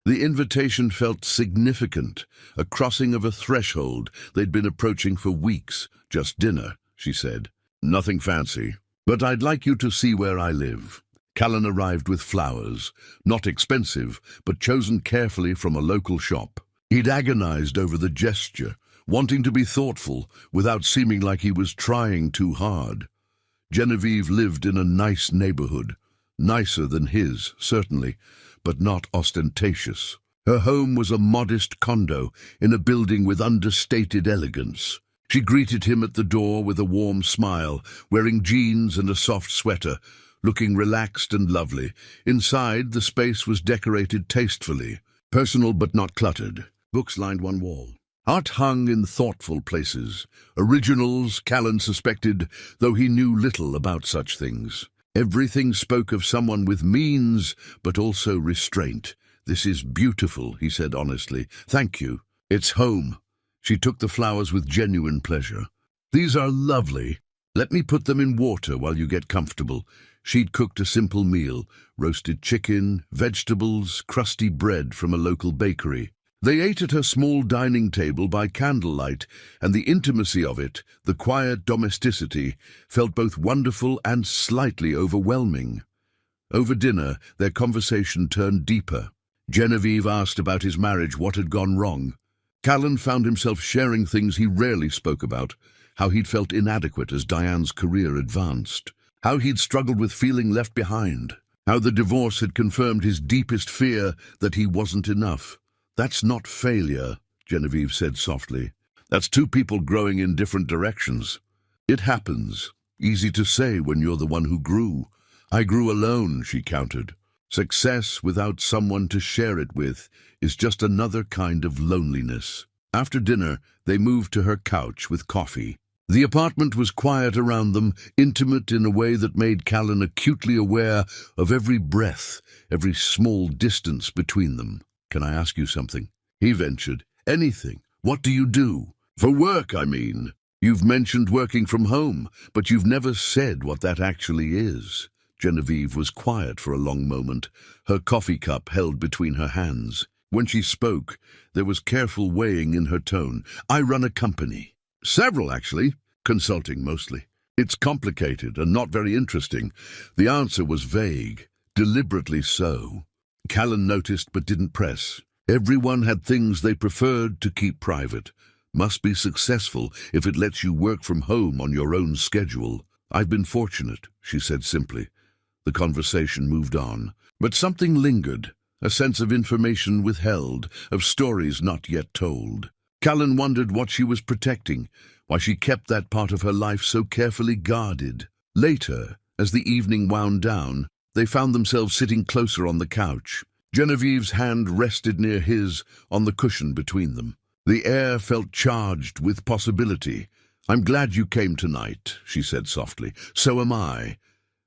The invitation felt significant, a crossing of a threshold they'd been approaching for weeks. "Just dinner," she said. "Nothing fancy. But I'd like you to see where I live." Callan arrived with flowers, not expensive, but chosen carefully from a local shop. He'd agonized over the gesture, wanting to be thoughtful without seeming like he was trying too hard. Genevieve lived in a nice neighborhood, nicer than his, certainly, but not ostentatious. Her home was a modest condo in a building with understated elegance. She greeted him at the door with a warm smile, wearing jeans and a soft sweater, looking relaxed and lovely. Inside, the space was decorated tastefully, personal but not cluttered. Books lined one wall. Art hung in thoughtful places. Originals, Callan suspected, though he knew little about such things. Everything spoke of someone with means, but also restraint. "This is beautiful," he said honestly. "Thank you. It's home." She took the flowers with genuine pleasure. "These are lovely. Let me put them in water while you get comfortable." She'd cooked a simple meal, roasted chicken, vegetables, crusty bread from a local bakery. They ate at her small dining table by candlelight, and the intimacy of it, the quiet domesticity, felt both wonderful and slightly overwhelming. Over dinner, their conversation turned deeper. Genevieve asked about his marriage, what had gone wrong. Callan found himself sharing things he rarely spoke about, how he'd felt inadequate as Diane's career advanced, how he'd struggled with feeling left behind, how the divorce had confirmed his deepest fear that he wasn't enough. "That's not failure," Genevieve said softly. "That's 2 people growing in different directions. It happens. Easy to say when you're the one who grew. I grew alone," she countered. "Success without someone to share it with is just another kind of loneliness." After dinner, they moved to her couch with coffee. The apartment was quiet around them, intimate in a way that made Callan acutely aware of every breath, every small distance between them. "Can I ask you something?" he ventured. "Anything. What do you do? For work, I mean. You've mentioned working from home, but you've never said what that actually is." Genevieve was quiet for a long moment, her coffee cup held between her hands. When she spoke, there was careful weighing in her tone. "I run a company. Several, actually. Consulting, mostly. It's complicated and not very interesting." The answer was vague, deliberately so. Callan noticed but didn't press. Everyone had things they preferred to keep private. Must be successful if it lets you work from home on your own schedule. "I've been fortunate," she said simply. The conversation moved on, but something lingered, a sense of information withheld, of stories not yet told. Callan wondered what she was protecting, why she kept that part of her life so carefully guarded. Later, as the evening wound down, they found themselves sitting closer on the couch. Genevieve's hand rested near his on the cushion between them. The air felt charged with possibility. "I'm glad you came tonight," she said softly. "So am I.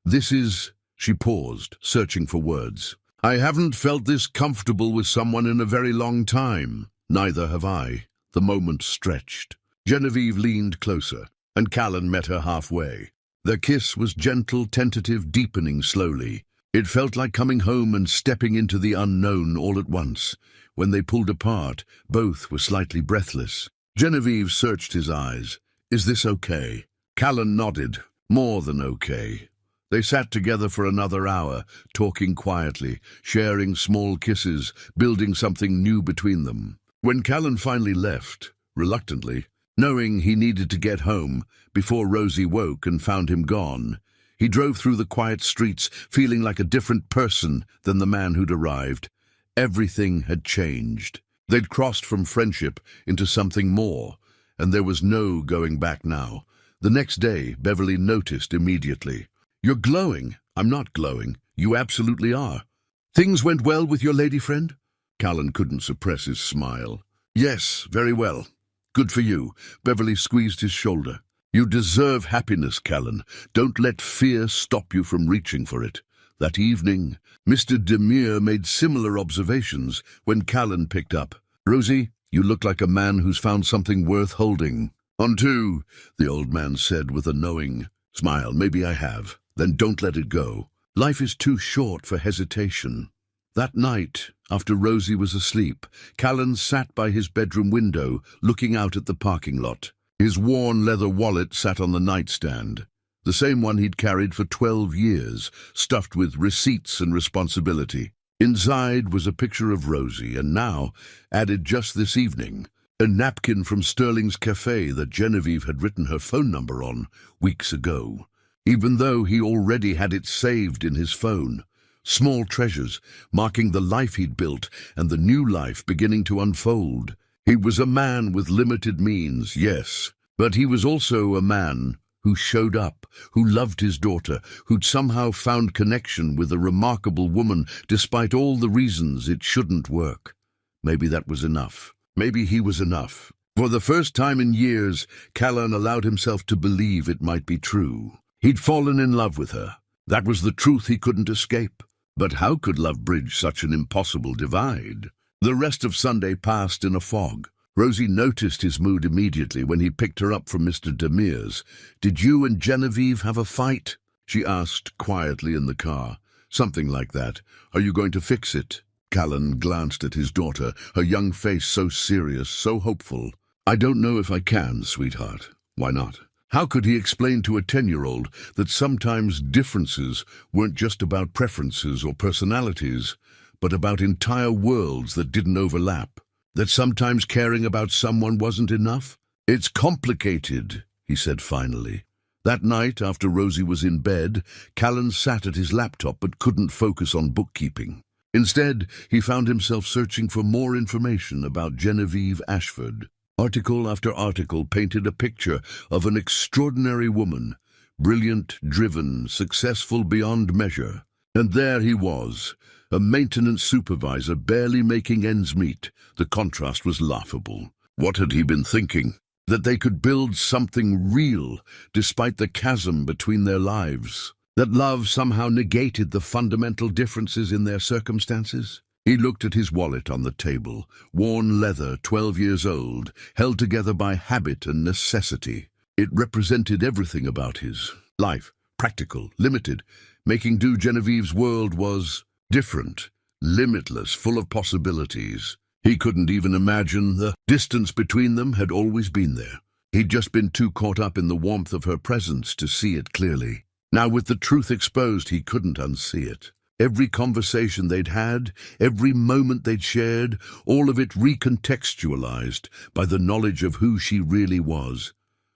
This is—" She paused, searching for words. "I haven't felt this comfortable with someone in a very long time." "Neither have I." The moment stretched. Genevieve leaned closer, and Callan met her halfway. Their kiss was gentle, tentative, deepening slowly. It felt like coming home and stepping into the unknown all at once. When they pulled apart, both were slightly breathless. Genevieve searched his eyes. "Is this okay?" Callan nodded. "More than okay." They sat together for another hour, talking quietly, sharing small kisses, building something new between them. When Callan finally left, reluctantly, knowing he needed to get home before Rosie woke and found him gone, he drove through the quiet streets feeling like a different person than the man who'd arrived. Everything had changed. They'd crossed from friendship into something more, and there was no going back now. The next day, Beverly noticed immediately. "You're glowing." "I'm not glowing. You absolutely are." "Things went well with your lady friend?" Callan couldn't suppress his smile. "Yes, very well. Good for you." Beverly squeezed his shoulder. "You deserve happiness, Callan. Don't let fear stop you from reaching for it." That evening, Mr. Demure made similar observations when Callan picked up. "Rosie, you look like a man who's found something worth holding." "On to," the old man said with a knowing smile. "Maybe I have. Then don't let it go. Life is too short for hesitation." That night, after Rosie was asleep, Callan sat by his bedroom window, looking out at the parking lot. His worn leather wallet sat on the nightstand, the same one he'd carried for 12 years, stuffed with receipts and responsibility. Inside was a picture of Rosie, and now, added just this evening, a napkin from Sterling's Cafe that Genevieve had written her phone number on weeks ago, even though he already had it saved in his phone. Small treasures, marking the life he'd built and the new life beginning to unfold. He was a man with limited means, yes, but he was also a man who showed up, who loved his daughter, who'd somehow found connection with a remarkable woman despite all the reasons it shouldn't work. Maybe that was enough. Maybe he was enough. For the first time in years, Callan allowed himself to believe it might be true. He'd fallen in love with her. That was the truth he couldn't escape. But how could love bridge such an impossible divide? The rest of Sunday passed in a fog. Rosie noticed his mood immediately when he picked her up from Mr. Demure's. "Did you and Genevieve have a fight?" she asked quietly in the car. "Something like that. Are you going to fix it?" Callan glanced at his daughter, her young face so serious, so hopeful. "I don't know if I can, sweetheart." "Why not?" How could he explain to a 10-year-old that sometimes differences weren't just about preferences or personalities, but about entire worlds that didn't overlap? That sometimes caring about someone wasn't enough? "It's complicated," he said finally. That night, after Rosie was in bed, Callan sat at his laptop but couldn't focus on bookkeeping. Instead, he found himself searching for more information about Genevieve Ashford. Article after article painted a picture of an extraordinary woman, brilliant, driven, successful beyond measure. And there he was, a maintenance supervisor barely making ends meet. The contrast was laughable. What had he been thinking? That they could build something real despite the chasm between their lives? That love somehow negated the fundamental differences in their circumstances? He looked at his wallet on the table, worn leather, 12 years old, held together by habit and necessity. It represented everything about his life, practical, limited. Making do Genevieve's world was different, limitless, full of possibilities. He couldn't even imagine the distance between them had always been there. He'd just been too caught up in the warmth of her presence to see it clearly. Now with the truth exposed, he couldn't unsee it. Every conversation they'd had, every moment they'd shared, all of it recontextualized by the knowledge of who she really was.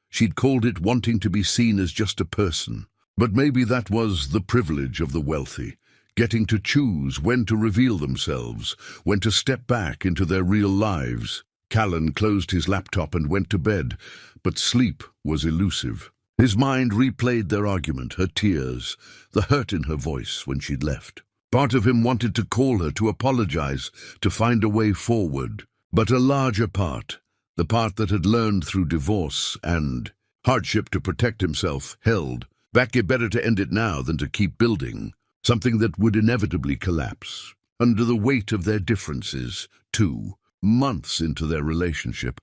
She'd called it wanting to be seen as just a person. But maybe that was the privilege of the wealthy, getting to choose when to reveal themselves, when to step back into their real lives. Callan closed his laptop and went to bed, but sleep was elusive. His mind replayed their argument, her tears, the hurt in her voice when she'd left. Part of him wanted to call her, to apologize, to find a way forward. But a larger part, the part that had learned through divorce and hardship to protect himself, held back. It better to end it now than to keep building something that would inevitably collapse. Under the weight of their differences, 2 months into their relationship,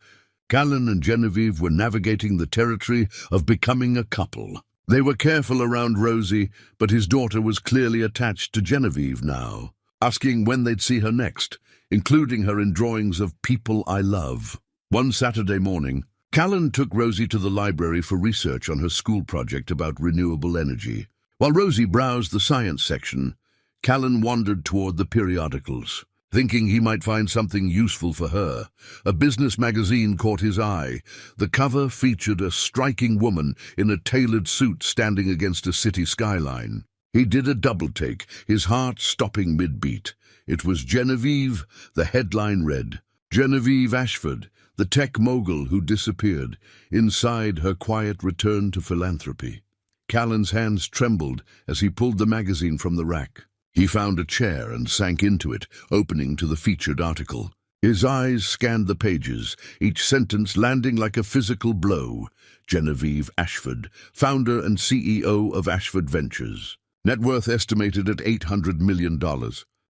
Callan and Genevieve were navigating the territory of becoming a couple. They were careful around Rosie, but his daughter was clearly attached to Genevieve now, asking when they'd see her next, including her in drawings of People I Love. One Saturday morning, Callan took Rosie to the library for research on her school project about renewable energy. While Rosie browsed the science section, Callan wandered toward the periodicals, thinking he might find something useful for her. A business magazine caught his eye. The cover featured a striking woman in a tailored suit standing against a city skyline. He did a double-take, his heart stopping mid-beat. It was Genevieve. The headline read, "Genevieve Ashford, the tech mogul who disappeared. Inside, her quiet return to philanthropy." Callan's hands trembled as he pulled the magazine from the rack. He found a chair and sank into it, opening to the featured article. His eyes scanned the pages, each sentence landing like a physical blow. Genevieve Ashford, founder and CEO of Ashford Ventures. Net worth estimated at $800 million.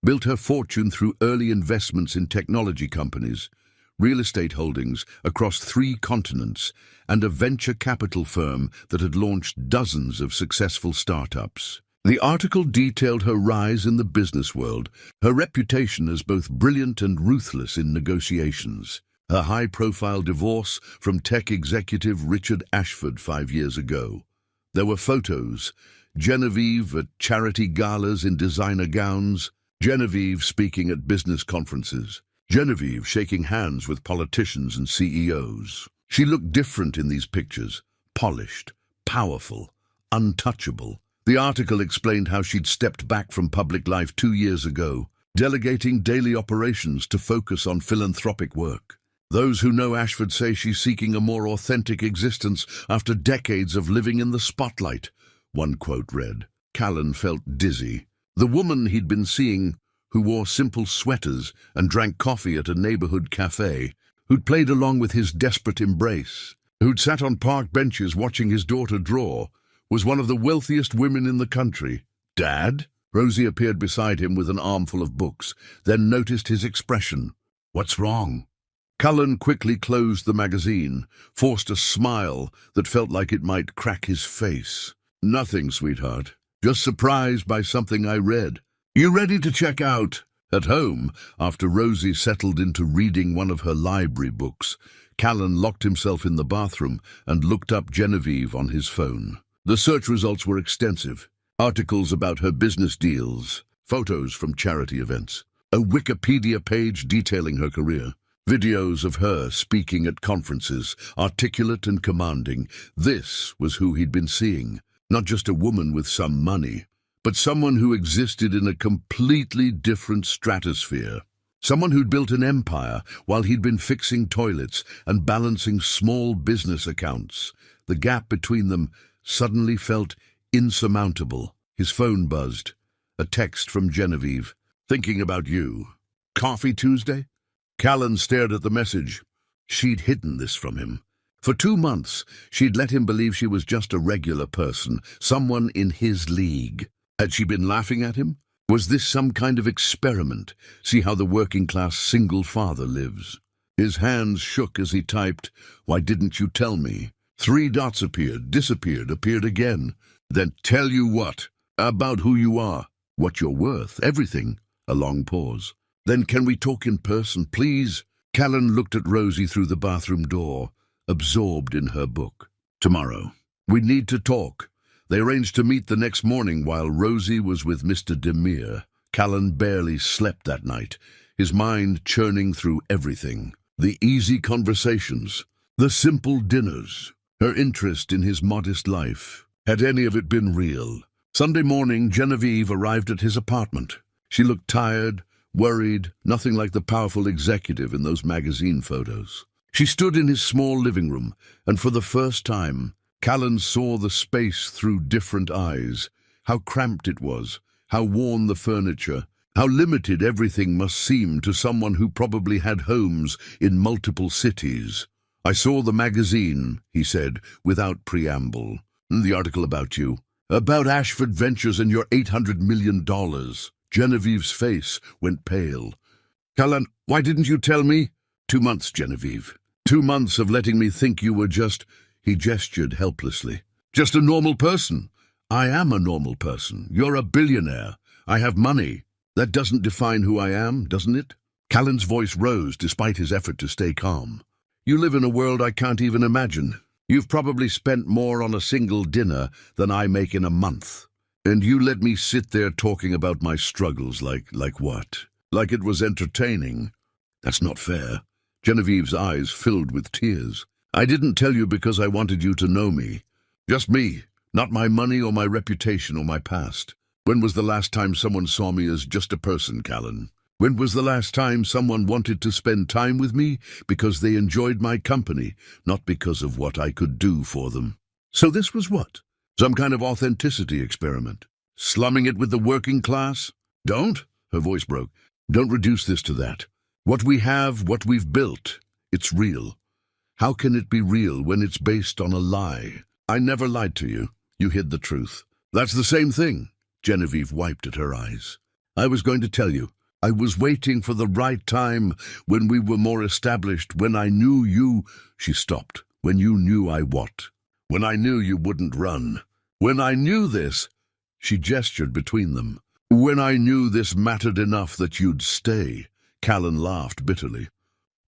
Built her fortune through early investments in technology companies, real estate holdings across 3 continents, and a venture capital firm that had launched dozens of successful startups. The article detailed her rise in the business world, her reputation as both brilliant and ruthless in negotiations, her high-profile divorce from tech executive Richard Ashford 5 years ago. There were photos, Genevieve at charity galas in designer gowns, Genevieve speaking at business conferences, Genevieve shaking hands with politicians and CEOs. She looked different in these pictures, polished, powerful, untouchable. The article explained how she'd stepped back from public life 2 years ago, delegating daily operations to focus on philanthropic work. Those who know Ashford say she's seeking a more authentic existence after decades of living in the spotlight, one quote read. Callan felt dizzy. The woman he'd been seeing, who wore simple sweaters and drank coffee at a neighborhood cafe, who'd played along with his desperate embrace, who'd sat on park benches watching his daughter draw, was one of the wealthiest women in the country. "Dad?" Rosie appeared beside him with an armful of books, then noticed his expression. "What's wrong?" Callan quickly closed the magazine, forced a smile that felt like it might crack his face. "Nothing, sweetheart. Just surprised by something I read." "You ready to check out?" At home, after Rosie settled into reading one of her library books, Callan locked himself in the bathroom and looked up Genevieve on his phone. The search results were extensive. Articles about her business deals, photos from charity events, a Wikipedia page detailing her career, videos of her speaking at conferences, articulate and commanding. This was who he'd been seeing, not just a woman with some money, but someone who existed in a completely different stratosphere. Someone who'd built an empire while he'd been fixing toilets and balancing small business accounts. The gap between them suddenly felt insurmountable. His phone buzzed. A text from Genevieve. "Thinking about you. Coffee Tuesday?" Callan stared at the message. She'd hidden this from him. For 2 months, she'd let him believe she was just a regular person, someone in his league. Had she been laughing at him? Was this some kind of experiment? See how the working-class single father lives. His hands shook as he typed, "Why didn't you tell me?" 3 dots appeared, disappeared, appeared again. "Then tell you what? About who you are, what you're worth, everything." A long pause. "Then can we talk in person, please?" Callan looked at Rosie through the bathroom door, absorbed in her book. "Tomorrow. We need to talk." They arranged to meet the next morning while Rosie was with Mr. Demir. Callan barely slept that night, his mind churning through everything. The easy conversations, the simple dinners, her interest in his modest life. Had any of it been real? Sunday morning, Genevieve arrived at his apartment. She looked tired, worried, nothing like the powerful executive in those magazine photos. She stood in his small living room, and for the first time, Callan saw the space through different eyes. How cramped it was, how worn the furniture, how limited everything must seem to someone who probably had homes in multiple cities. "I saw the magazine," he said, without preamble. "The article about you. About Ashford Ventures and your $800 million. Genevieve's face went pale. "Callan, why didn't you tell me?" 2 months, Genevieve. 2 months of letting me think you were just—" He gestured helplessly. "Just a normal person. I am a normal person. You're a billionaire. I have money. That doesn't define who I am, doesn't it?" Callan's voice rose despite his effort to stay calm. "You live in a world I can't even imagine. You've probably spent more on a single dinner than I make in a month. And you let me sit there talking about my struggles like what? Like it was entertaining. That's not fair." Genevieve's eyes filled with tears. "I didn't tell you because I wanted you to know me. Just me, not my money or my reputation or my past. When was the last time someone saw me as just a person, Callan? When was the last time someone wanted to spend time with me because they enjoyed my company, not because of what I could do for them? So this was what? Some kind of authenticity experiment? Slumming it with the working class? Don't," her voice broke, "don't reduce this to that. What we have, what we've built, it's real. How can it be real when it's based on a lie? I never lied to you. You hid the truth. That's the same thing." Genevieve wiped at her eyes. "I was going to tell you. I was waiting for the right time, when we were more established, when I knew you—" She stopped. "When you knew I what? When I knew you wouldn't run. When I knew this—" She gestured between them. "When I knew this mattered enough that you'd stay." Callan laughed bitterly.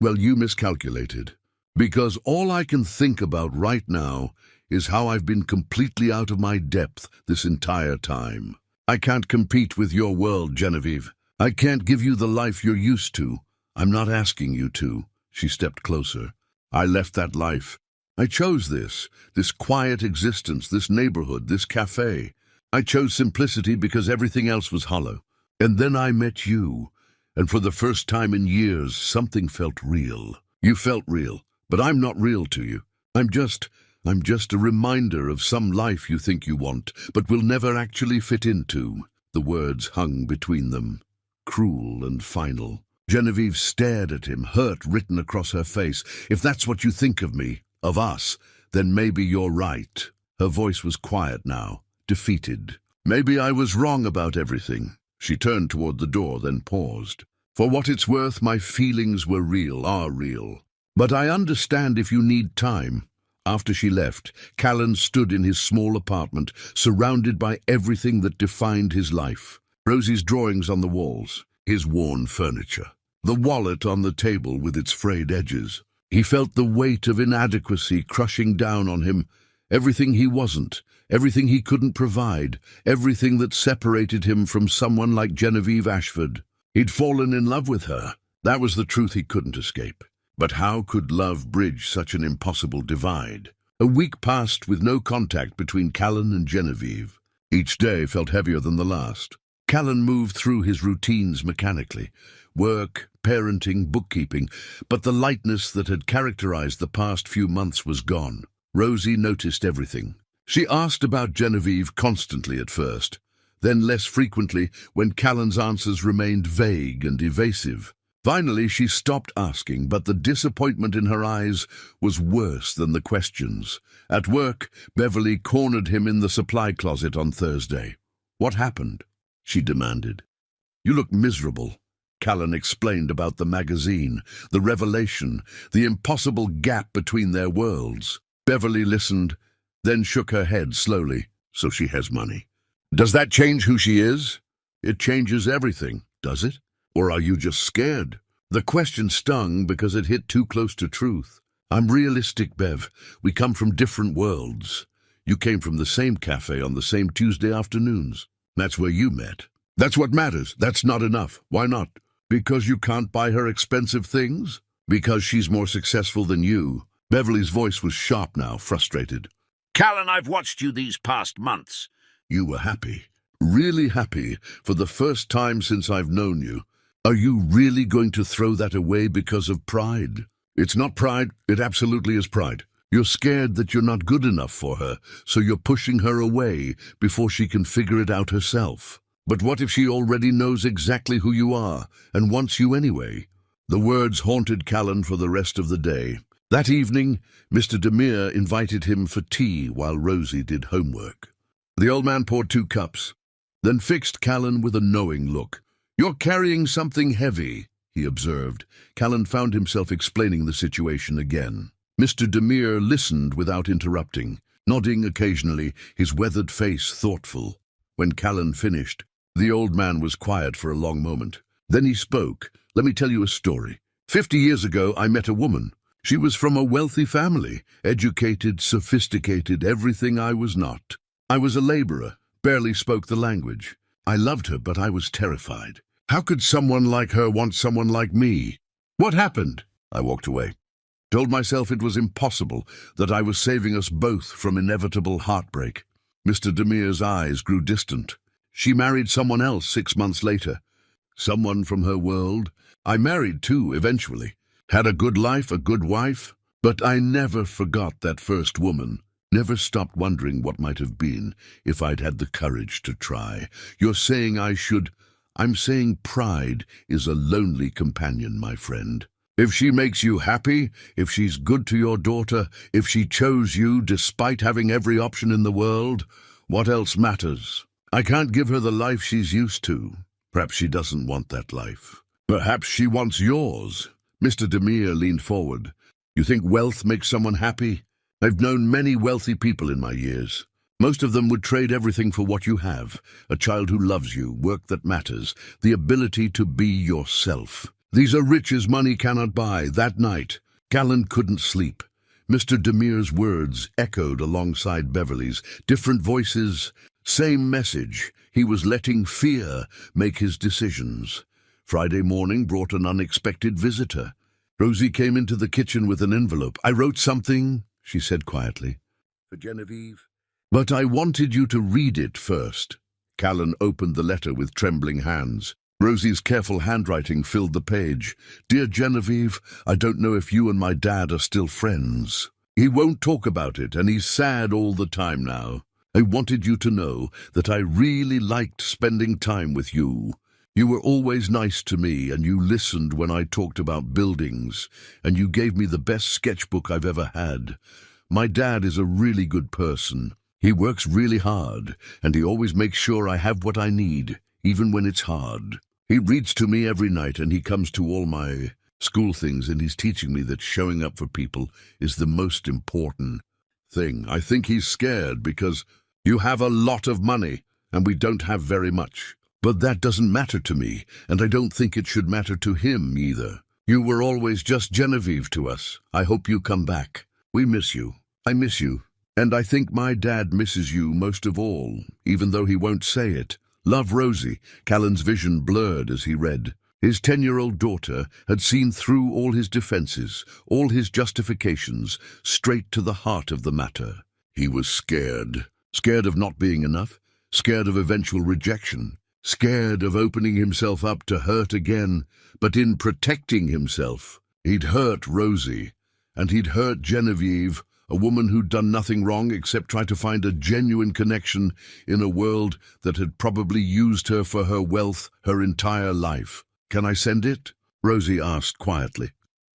"Well, you miscalculated. Because all I can think about right now is how I've been completely out of my depth this entire time. I can't compete with your world, Genevieve. I can't give you the life you're used to. I'm not asking you to." She stepped closer. "I left that life. I chose this quiet existence, this neighborhood, this cafe. I chose simplicity because everything else was hollow. And then I met you, and for the first time in years, something felt real. You felt real, but I'm not real to you. I'm just a reminder of some life you think you want, but will never actually fit into." The words hung between them, cruel and final. Genevieve stared at him, hurt written across her face. "If that's what you think of me, of us, then maybe you're right." Her voice was quiet now, defeated. "Maybe I was wrong about everything." She turned toward the door, then paused. "For what it's worth, my feelings were real, are real. But I understand if you need time." After she left, Callan stood in his small apartment, surrounded by everything that defined his life. Rosie's drawings on the walls, his worn furniture, the wallet on the table with its frayed edges. He felt the weight of inadequacy crushing down on him. Everything he wasn't, everything he couldn't provide, everything that separated him from someone like Genevieve Ashford. He'd fallen in love with her. That was the truth he couldn't escape. But how could love bridge such an impossible divide? A week passed with no contact between Callan and Genevieve. Each day felt heavier than the last. Callan moved through his routines mechanically. Work, parenting, bookkeeping. But the lightness that had characterized the past few months was gone. Rosie noticed everything. She asked about Genevieve constantly at first, then less frequently when Callan's answers remained vague and evasive. Finally, she stopped asking, but the disappointment in her eyes was worse than the questions. At work, Beverly cornered him in the supply closet on Thursday. "What happened?" she demanded. "You look miserable." Callan explained about the magazine, the revelation, the impossible gap between their worlds. Beverly listened, then shook her head slowly. "So she has money. Does that change who she is?" "It changes everything, does it? Or are you just scared?" The question stung because it hit too close to truth. "I'm realistic, Bev. We come from different worlds. You came from the same cafe on the same Tuesday afternoons. That's where you met. That's what matters. That's not enough. Why not? Because you can't buy her expensive things? Because she's more successful than you?" Beverly's voice was sharp now, frustrated. "Callan, I've watched you these past months." "You were happy. Really happy, for the first time since I've known you. Are you really going to throw that away because of pride? It's not pride, it absolutely is pride. You're scared that you're not good enough for her, so you're pushing her away before she can figure it out herself. But what if she already knows exactly who you are and wants you anyway? The words haunted Callan for the rest of the day. That evening, Mr. Demir invited him for tea while Rosie did homework. The old man poured 2 cups, then fixed Callan with a knowing look. "You're carrying something heavy," he observed. Callan found himself explaining the situation again. Mr. Demir listened without interrupting, nodding occasionally, his weathered face thoughtful. When Callan finished, the old man was quiet for a long moment. Then he spoke. "Let me tell you a story. 50 years ago, I met a woman. She was from a wealthy family, educated, sophisticated, everything I was not. I was a laborer, barely spoke the language. I loved her, but I was terrified. How could someone like her want someone like me? What happened? I walked away. Told myself it was impossible, that I was saving us both from inevitable heartbreak." Mr. Demir's eyes grew distant. "She married someone else 6 months later. Someone from her world. I married too, eventually. Had a good life, a good wife. But I never forgot that first woman. Never stopped wondering what might have been if I'd had the courage to try. You're saying I should. I'm saying pride is a lonely companion, my friend. If she makes you happy, if she's good to your daughter, if she chose you despite having every option in the world, what else matters? I can't give her the life she's used to. Perhaps she doesn't want that life. Perhaps she wants yours." Mr. Demir leaned forward. "You think wealth makes someone happy? I've known many wealthy people in my years. Most of them would trade everything for what you have, a child who loves you, work that matters, the ability to be yourself. These are riches money cannot buy." That night, Callan couldn't sleep. Mr. Demir's words echoed alongside Beverly's, different voices, same message. He was letting fear make his decisions. Friday morning brought an unexpected visitor. Rosie came into the kitchen with an envelope. "I wrote something," she said quietly. "For Genevieve. But I wanted you to read it first." Callan opened the letter with trembling hands. Rosie's careful handwriting filled the page. "Dear Genevieve, I don't know if you and my dad are still friends. He won't talk about it, and he's sad all the time now. I wanted you to know that I really liked spending time with you. You were always nice to me, and you listened when I talked about buildings, and you gave me the best sketchbook I've ever had. My dad is a really good person. He works really hard, and he always makes sure I have what I need, even when it's hard. He reads to me every night, and he comes to all my school things, and he's teaching me that showing up for people is the most important thing. I think he's scared because you have a lot of money, and we don't have very much. But that doesn't matter to me, and I don't think it should matter to him either. You were always just Genevieve to us. I hope you come back. We miss you. I miss you. And I think my dad misses you most of all, even though he won't say it. Love, Rosie." Callan's vision blurred as he read. His 10-year-old daughter had seen through all his defenses, all his justifications, straight to the heart of the matter. He was scared. Scared of not being enough. Scared of eventual rejection. Scared of opening himself up to hurt again. But in protecting himself, he'd hurt Rosie, and he'd hurt Genevieve, a woman who'd done nothing wrong except try to find a genuine connection in a world that had probably used her for her wealth her entire life. "Can I send it?" Rosie asked quietly.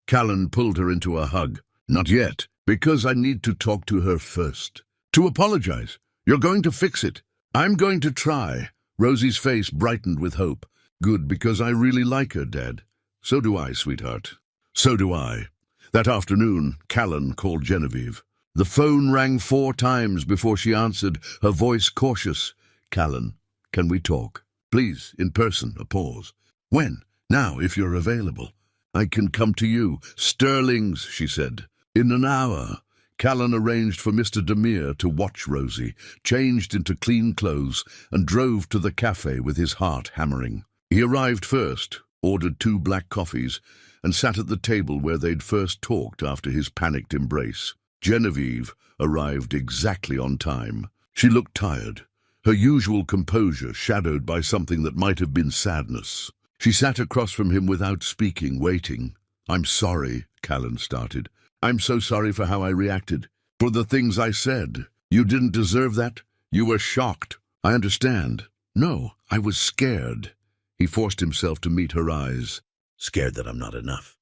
Callan pulled her into a hug. "Not yet, because I need to talk to her first. To apologize. You're going to fix it." "I'm going to try." Rosie's face brightened with hope. "Good, because I really like her, Dad." "So do I, sweetheart. So do I." That afternoon, Callan called Genevieve. The phone rang 4 times before she answered, her voice cautious. "Callan, can we talk? Please, in person." A pause. "When?" "Now, if you're available." "I can come to you." "Sterling's," she said. "In an hour." Callan arranged for Mr. Demir to watch Rosie, changed into clean clothes, and drove to the cafe with his heart hammering. He arrived first, ordered 2 black coffees, and sat at the table where they'd first talked after his panicked embrace. Genevieve arrived exactly on time. She looked tired, her usual composure shadowed by something that might have been sadness. She sat across from him without speaking, waiting. "I'm sorry," Callan started. "I'm so sorry for how I reacted, for the things I said. You didn't deserve that. You were shocked. I understand." "No, I was scared." He forced himself to meet her eyes. "Scared that I'm not enough.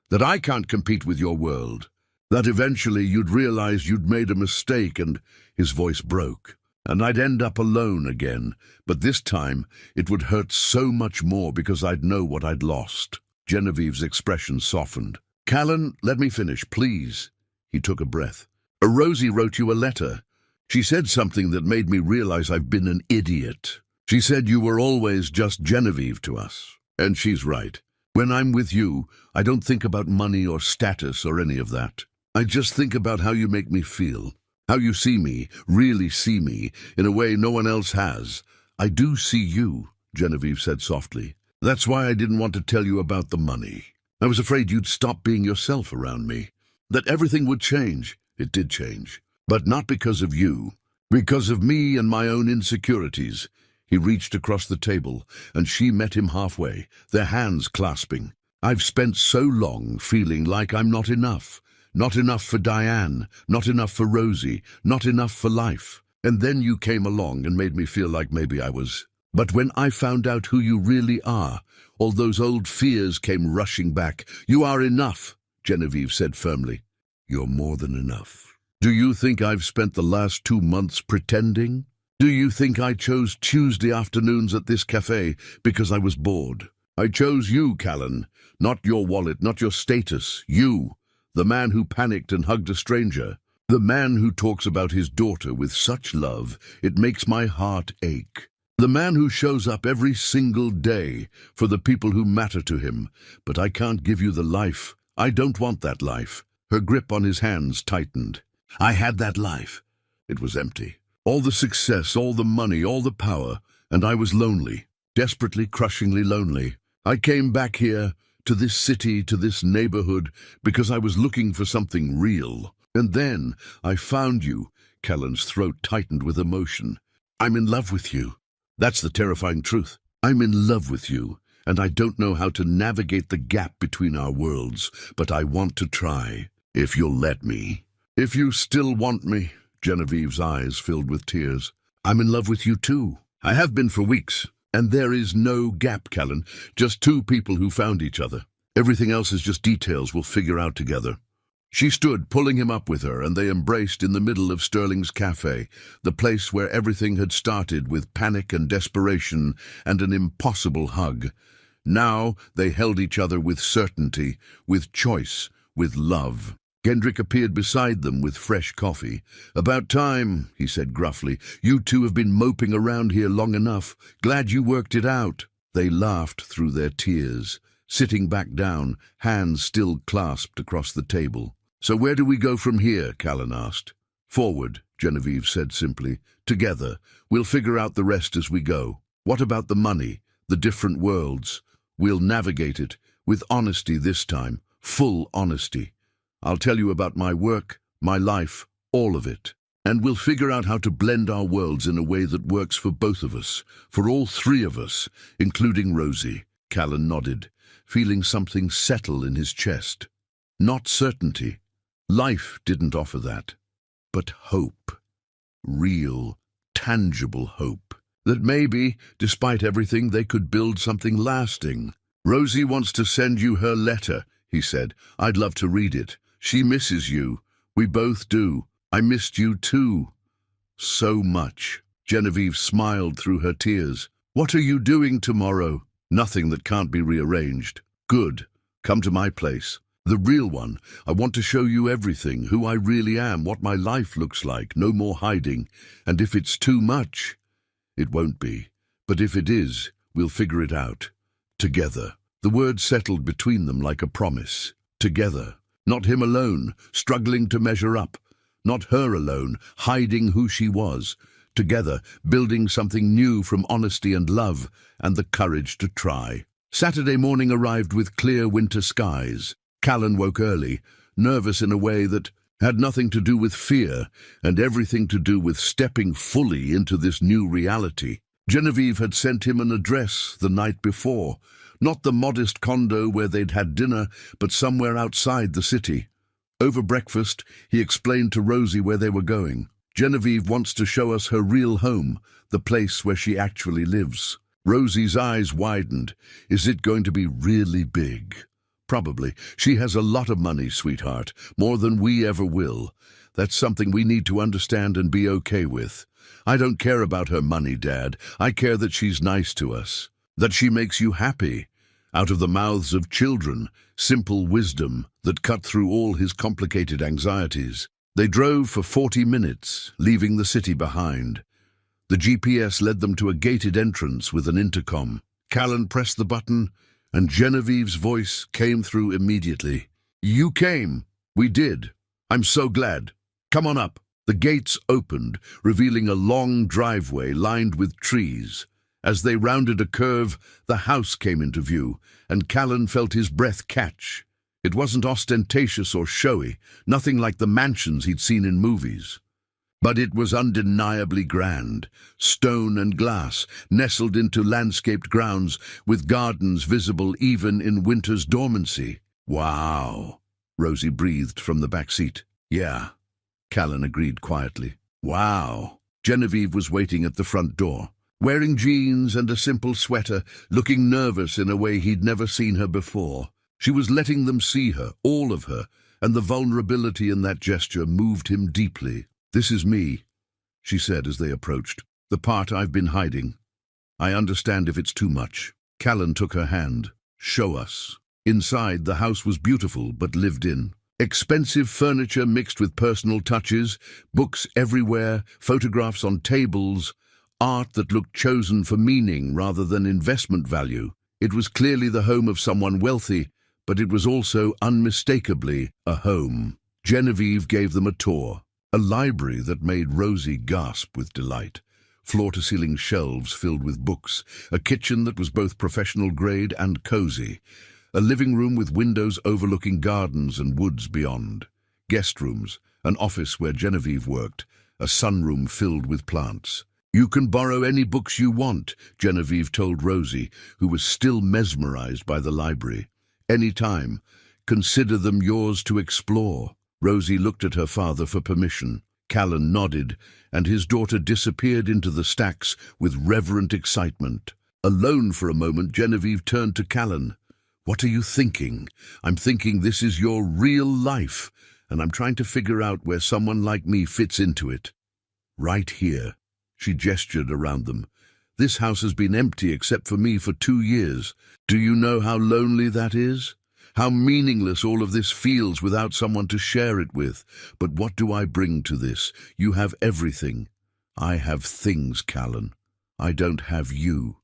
That I can't compete with your world. That eventually you'd realize you'd made a mistake and—" His voice broke. "And I'd end up alone again. But this time it would hurt so much more because I'd know what I'd lost." Genevieve's expression softened. "Callan, let me finish, please." He took a breath. "Rosie wrote you a letter. She said something that made me realize I've been an idiot. She said you were always just Genevieve to us. And she's right. When I'm with you, I don't think about money or status or any of that. I just think about how you make me feel. How you see me, really see me, in a way no one else has. I do see you," Genevieve said softly. "That's why I didn't want to tell you about the money. I was afraid you'd stop being yourself around me. That everything would change. It did change. But not because of you. Because of me and my own insecurities." He reached across the table, and she met him halfway, their hands clasping. "I've spent so long feeling like I'm not enough. Not enough for Diane, not enough for Rosie, not enough for life. And then you came along and made me feel like maybe I was. But when I found out who you really are, all those old fears came rushing back. You are enough," Genevieve said firmly. "You're more than enough. Do you think I've spent the last 2 months pretending? Do you think I chose Tuesday afternoons at this cafe because I was bored? I chose you, Callan. Not your wallet, not your status. You. The man who panicked and hugged a stranger. The man who talks about his daughter with such love, it makes my heart ache. The man who shows up every single day for the people who matter to him. But I can't give you the life. I don't want that life." Her grip on his hands tightened. "I had that life. It was empty. All the success, all the money, all the power, and I was lonely, desperately, crushingly lonely. I came back here, to this city, to this neighborhood, because I was looking for something real. And then I found you." Callan's throat tightened with emotion. "I'm in love with you. That's the terrifying truth. I'm in love with you, and I don't know how to navigate the gap between our worlds, but I want to try, if you'll let me. If you still want me." Genevieve's eyes filled with tears. "I'm in love with you too. I have been for weeks. And there is no gap, Callan. Just two people who found each other. Everything else is just details we'll figure out together." She stood, pulling him up with her, and they embraced in the middle of Sterling's cafe, the place where everything had started with panic and desperation and an impossible hug. Now they held each other with certainty, with choice, with love. Gendrick appeared beside them with fresh coffee. "About time," he said gruffly. "You two have been moping around here long enough. Glad you worked it out." They laughed through their tears, sitting back down, hands still clasped across the table. "So where do we go from here?" Callan asked. "Forward," Genevieve said simply. "Together. We'll figure out the rest as we go. What about the money, the different worlds? We'll navigate it, with honesty this time, full honesty. I'll tell you about my work, my life, all of it. And we'll figure out how to blend our worlds in a way that works for both of us, for all three of us, including Rosie." Callan nodded, feeling something settle in his chest. Not certainty. Life didn't offer that. But hope. Real, tangible hope. That maybe, despite everything, they could build something lasting. "Rosie wants to send you her letter," he said. "I'd love to read it. She misses you. We both do. I missed you too. So much." Genevieve smiled through her tears. "What are you doing tomorrow?" "Nothing that can't be rearranged." "Good. Come to my place. The real one. I want to show you everything, who I really am, what my life looks like, no more hiding. And if it's too much, it won't be. But if it is, we'll figure it out. Together." The word settled between them like a promise. Together. Not him alone, struggling to measure up. Not her alone, hiding who she was. Together, building something new from honesty and love, and the courage to try. Saturday morning arrived with clear winter skies. Callan woke early, nervous in a way that had nothing to do with fear, and everything to do with stepping fully into this new reality. Genevieve had sent him an address the night before, Not the modest condo where they'd had dinner, but somewhere outside the city. Over breakfast, he explained to Rosie where they were going. Genevieve wants to show us her real home, the place where she actually lives. Rosie's eyes widened. Is it going to be really big? Probably. She has a lot of money, sweetheart, more than we ever will. That's something we need to understand and be okay with. I don't care about her money, Dad. I care that she's nice to us, that she makes you happy. Out of the mouths of children, simple wisdom that cut through all his complicated anxieties. They drove for 40 minutes, leaving the city behind. The GPS led them to a gated entrance with an intercom. Callan pressed the button, and Genevieve's voice came through immediately. You came. We did. I'm so glad. Come on up. The gates opened, revealing a long driveway lined with trees. As they rounded a curve, the house came into view, and Callan felt his breath catch. It wasn't ostentatious or showy, nothing like the mansions he'd seen in movies. But it was undeniably grand, stone and glass, nestled into landscaped grounds, with gardens visible even in winter's dormancy. Wow, Rosie breathed from the back seat. Yeah, Callan agreed quietly. Wow. Genevieve was waiting at the front door, wearing jeans and a simple sweater, looking nervous in a way he'd never seen her before. She was letting them see her, all of her, and the vulnerability in that gesture moved him deeply. This is me, she said as they approached. The part I've been hiding. I understand if it's too much. Callan took her hand. Show us. Inside, the house was beautiful but lived in. Expensive furniture mixed with personal touches, books everywhere, photographs on tables, art that looked chosen for meaning rather than investment value. It was clearly the home of someone wealthy, but it was also unmistakably a home. Genevieve gave them a tour. A library that made Rosie gasp with delight. Floor-to-ceiling shelves filled with books. A kitchen that was both professional-grade and cozy. A living room with windows overlooking gardens and woods beyond. Guest rooms, an office where Genevieve worked, a sunroom filled with plants. You can borrow any books you want, Genevieve told Rosie, who was still mesmerized by the library. Any time. Consider them yours to explore. Rosie looked at her father for permission. Callan nodded, and his daughter disappeared into the stacks with reverent excitement. Alone for a moment, Genevieve turned to Callan. What are you thinking? I'm thinking this is your real life, and I'm trying to figure out where someone like me fits into it. Right here. She gestured around them. This house has been empty except for me for 2 years. Do you know how lonely that is? How meaningless all of this feels without someone to share it with. But what do I bring to this? You have everything. I have things, Callan. I don't have you.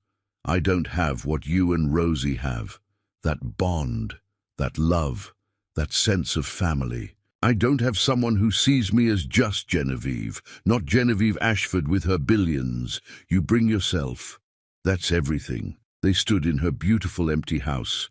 I don't have what you and Rosie have. That bond, that love, that sense of family. I don't have someone who sees me as just Genevieve, not Genevieve Ashford with her billions. You bring yourself. That's everything. They stood in her beautiful empty house,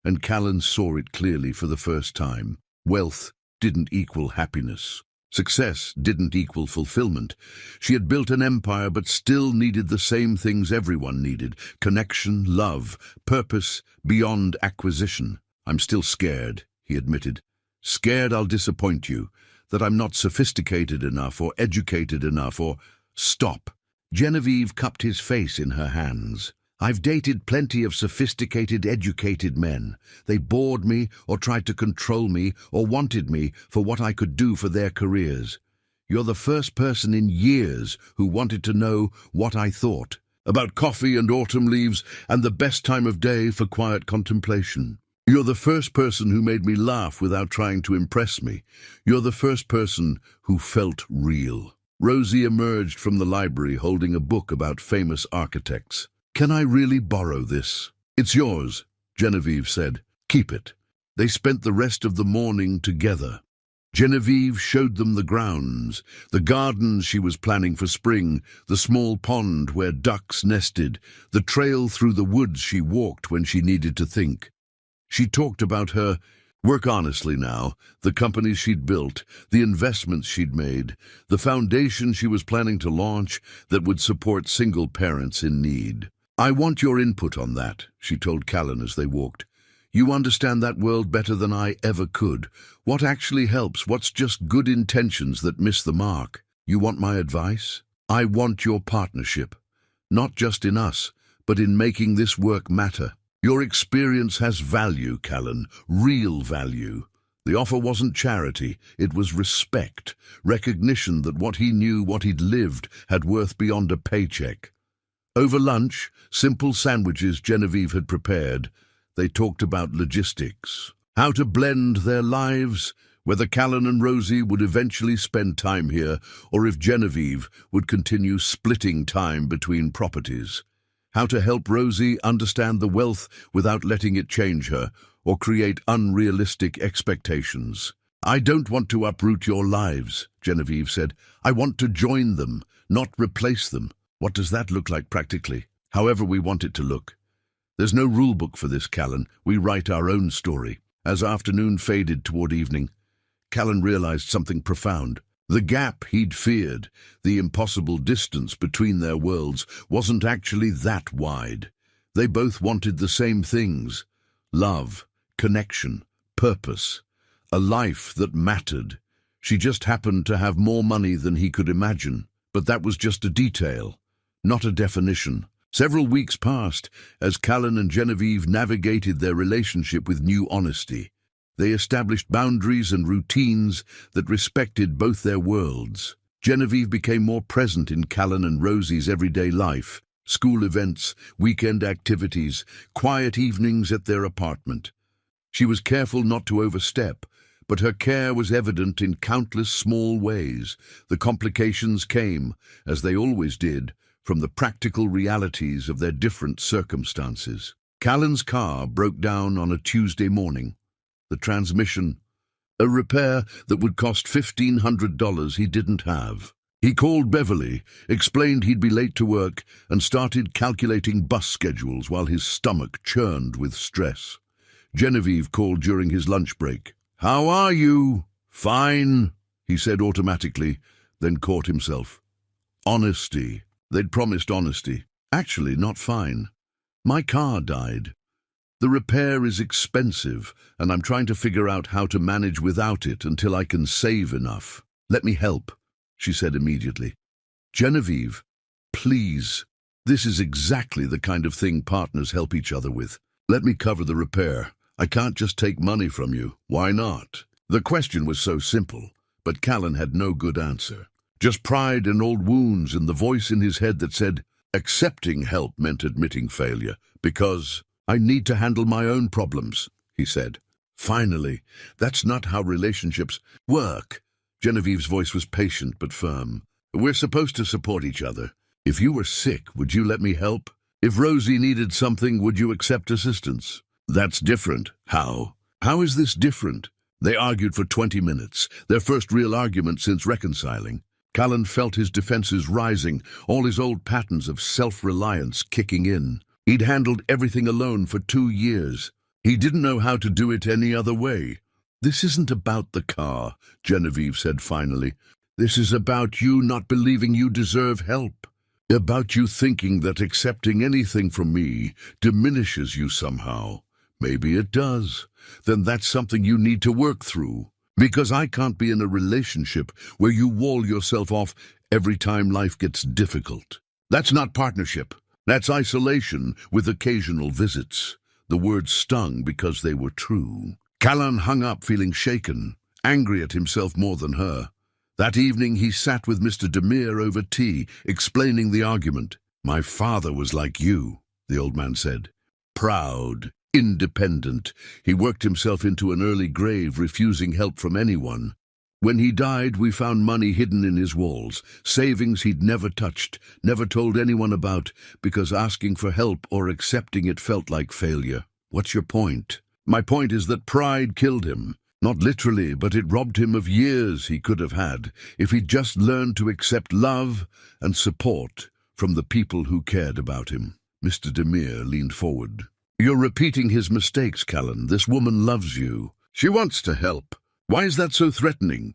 and Callan saw it clearly for the first time. Wealth didn't equal happiness. Success didn't equal fulfillment. She had built an empire but still needed the same things everyone needed: connection, love, purpose beyond acquisition. I'm still scared, he admitted. Scared I'll disappoint you, that I'm not sophisticated enough or educated enough or... Stop. Genevieve cupped his face in her hands. I've dated plenty of sophisticated, educated men. They bored me or tried to control me or wanted me for what I could do for their careers. You're the first person in years who wanted to know what I thought about coffee and autumn leaves and the best time of day for quiet contemplation. You're the first person who made me laugh without trying to impress me. You're the first person who felt real. Rosie emerged from the library holding a book about famous architects. Can I really borrow this? It's yours, Genevieve said. Keep it. They spent the rest of the morning together. Genevieve showed them the grounds, the gardens she was planning for spring, the small pond where ducks nested, the trail through the woods she walked when she needed to think. She talked about her work honestly now, the companies she'd built, the investments she'd made, the foundation she was planning to launch that would support single parents in need. I want your input on that, she told Callan as they walked. You understand that world better than I ever could. What actually helps? What's just good intentions that miss the mark? You want my advice? I want your partnership. Not just in us, but in making this work matter. Your experience has value, Callan, real value. The offer wasn't charity, it was respect, recognition that what he knew, what he'd lived, had worth beyond a paycheck. Over lunch, simple sandwiches Genevieve had prepared, they talked about logistics, how to blend their lives, whether Callan and Rosie would eventually spend time here, or if Genevieve would continue splitting time between properties. How to help Rosie understand the wealth without letting it change her, or create unrealistic expectations. I don't want to uproot your lives, Genevieve said. I want to join them, not replace them. What does that look like practically? However we want it to look. There's no rule book for this, Callan. We write our own story. As afternoon faded toward evening, Callan realized something profound. The gap he'd feared, the impossible distance between their worlds, wasn't actually that wide. They both wanted the same things: love, connection, purpose, a life that mattered. She just happened to have more money than he could imagine, but that was just a detail, not a definition. Several weeks passed as Callan and Genevieve navigated their relationship with new honesty. They established boundaries and routines that respected both their worlds. Genevieve became more present in Callan and Rosie's everyday life: school events, weekend activities, quiet evenings at their apartment. She was careful not to overstep, but her care was evident in countless small ways. The complications came, as they always did, from the practical realities of their different circumstances. Callan's car broke down on a Tuesday morning. The transmission, a repair that would cost $1,500 he didn't have. He called Beverly, explained he'd be late to work, and started calculating bus schedules while his stomach churned with stress. Genevieve called during his lunch break. "How are you?" "Fine," he said automatically, then caught himself. Honesty. They'd promised honesty. Actually, not fine. "My car died. The repair is expensive, and I'm trying to figure out how to manage without it until I can save enough. Let me help," she said immediately. "Genevieve, please. This is exactly the kind of thing partners help each other with. Let me cover the repair. I can't just take money from you." "Why not?" The question was so simple, but Callan had no good answer. Just pride and old wounds and the voice in his head that said, accepting help meant admitting failure, because "I need to handle my own problems," he said. "Finally, that's not how relationships work." Genevieve's voice was patient but firm. "We're supposed to support each other. If you were sick, would you let me help? If Rosie needed something, would you accept assistance? That's different." "How? How is this different?" They argued for 20 minutes, their first real argument since reconciling. Callan felt his defenses rising, all his old patterns of self-reliance kicking in. He'd handled everything alone for 2 years. He didn't know how to do it any other way. "This isn't about the car," Genevieve said finally. "This is about you not believing you deserve help. About you thinking that accepting anything from me diminishes you somehow. Maybe it does. Then that's something you need to work through. Because I can't be in a relationship where you wall yourself off every time life gets difficult. That's not partnership. That's isolation with occasional visits." The words stung because they were true. Callan hung up feeling shaken, angry at himself more than her. That evening he sat with Mr. Demir over tea, explaining the argument. "My father was like you," the old man said. "Proud, independent. He worked himself into an early grave, refusing help from anyone. When he died, we found money hidden in his walls, savings he'd never touched, never told anyone about, because asking for help or accepting it felt like failure." "What's your point?" "My point is that pride killed him. Not literally, but it robbed him of years he could have had if he'd just learned to accept love and support from the people who cared about him." Mr. Demir leaned forward. "You're repeating his mistakes, Callan. This woman loves you. She wants to help. Why is that so threatening?"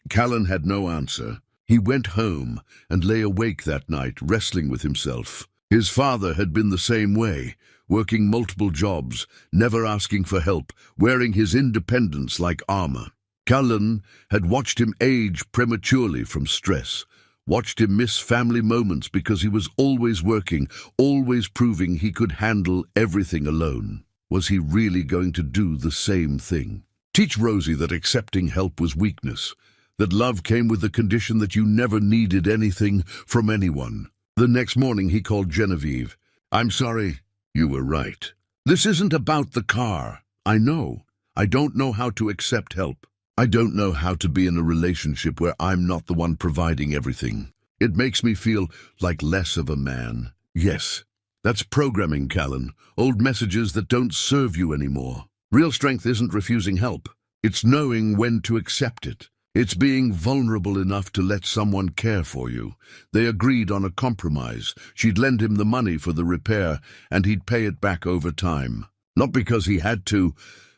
Callan had no answer. He went home and lay awake that night, wrestling with himself. His father had been the same way, working multiple jobs, never asking for help, wearing his independence like armor. Callan had watched him age prematurely from stress, watched him miss family moments because he was always working, always proving he could handle everything alone. Was he really going to do the same thing? Teach Rosie that accepting help was weakness, that love came with the condition that you never needed anything from anyone. The next morning he called Genevieve. "I'm sorry, you were right. This isn't about the car. I know. I don't know how to accept help. I don't know how to be in a relationship where I'm not the one providing everything. It makes me feel like less of a man." Yes, that's programming, Callan. Old messages that don't serve you anymore. Real strength isn't refusing help. It's knowing when to accept it. It's being vulnerable enough to let someone care for you. They agreed on a compromise. She'd lend him the money for the repair, and he'd pay it back over time. Not because he had to,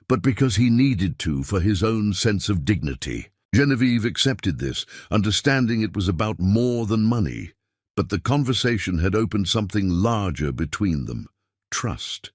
but because he needed to for his own sense of dignity. Genevieve accepted this, understanding it was about more than money. But the conversation had opened something larger between them. Trust.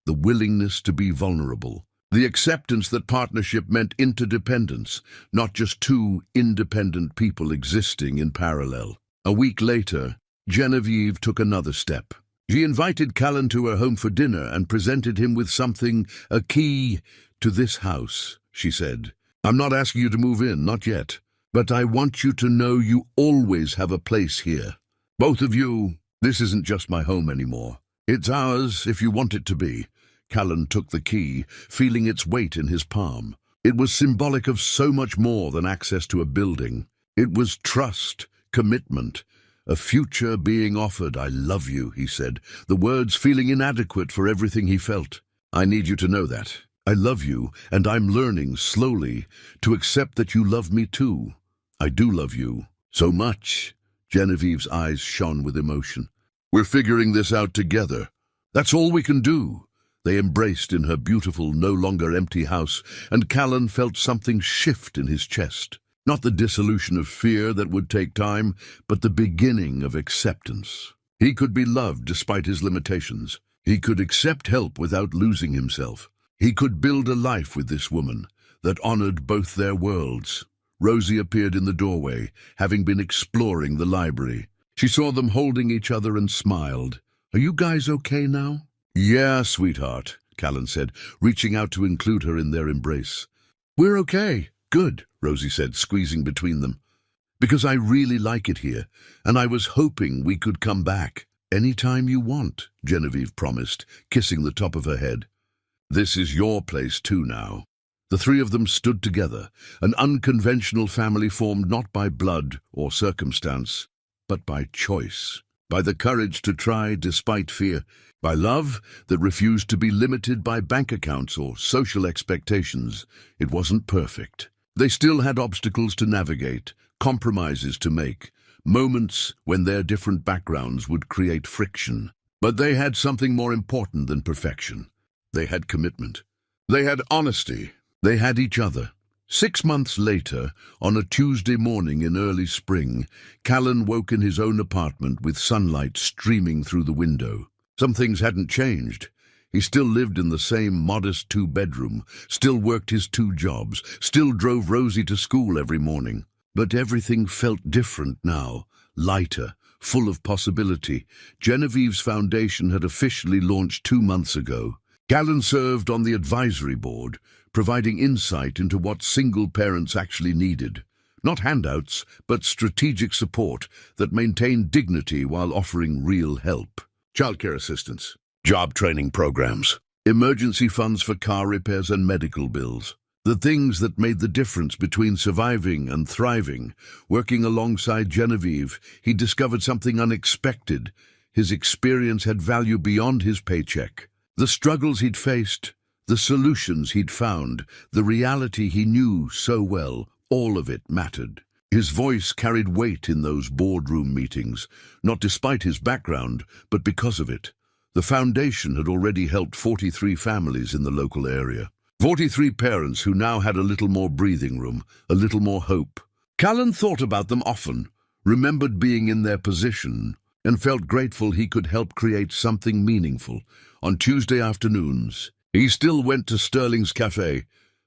The willingness to be vulnerable. The acceptance that partnership meant interdependence, not just two independent people existing in parallel. A week later, Genevieve took another step. She invited Callan to her home for dinner and presented him with something, a key to this house, she said. "I'm not asking you to move in, not yet, but I want you to know you always have a place here. Both of you, this isn't just my home anymore. It's ours if you want it to be." Callan took the key, feeling its weight in his palm. It was symbolic of so much more than access to a building. It was trust, commitment, a future being offered. "I love you," he said, the words feeling inadequate for everything he felt. "I need you to know that. I love you, and I'm learning, slowly, to accept that you love me too. I do love you. So much." Genevieve's eyes shone with emotion. "We're figuring this out together. That's all we can do." They embraced in her beautiful, no longer empty house, and Callan felt something shift in his chest. Not the dissolution of fear that would take time, but the beginning of acceptance. He could be loved despite his limitations. He could accept help without losing himself. He could build a life with this woman that honored both their worlds. Rosie appeared in the doorway, having been exploring the library. She saw them holding each other and smiled. "Are you guys okay now?" "Yeah, sweetheart," Callan said, reaching out to include her in their embrace. "We're okay. Good," Rosie said, squeezing between them. "Because I really like it here, and I was hoping we could come back." "Anytime you want," Genevieve promised, kissing the top of her head. "This is your place too now." The three of them stood together, an unconventional family formed not by blood or circumstance, but by choice, by the courage to try despite fear, by love that refused to be limited by bank accounts or social expectations. It wasn't perfect. They still had obstacles to navigate, compromises to make, moments when their different backgrounds would create friction. But they had something more important than perfection. They had commitment. They had honesty. They had each other. 6 months later, on a Tuesday morning in early spring, Callan woke in his own apartment with sunlight streaming through the window. Some things hadn't changed. He still lived in the same modest 2-bedroom, still worked his 2 jobs, still drove Rosie to school every morning. But everything felt different now, lighter, full of possibility. Genevieve's foundation had officially launched 2 months ago. Callan served on the advisory board, providing insight into what single parents actually needed. Not handouts, but strategic support that maintained dignity while offering real help. Childcare assistance, job training programs, emergency funds for car repairs and medical bills. The things that made the difference between surviving and thriving. Working alongside Genevieve, he discovered something unexpected. His experience had value beyond his paycheck. The struggles he'd faced, the solutions he'd found, the reality he knew so well, all of it mattered. His voice carried weight in those boardroom meetings, not despite his background, but because of it. The foundation had already helped 43 families in the local area. 43 parents who now had a little more breathing room, a little more hope. Callan thought about them often, remembered being in their position, and felt grateful he could help create something meaningful. On Tuesday afternoons, he still went to Sterling's cafe,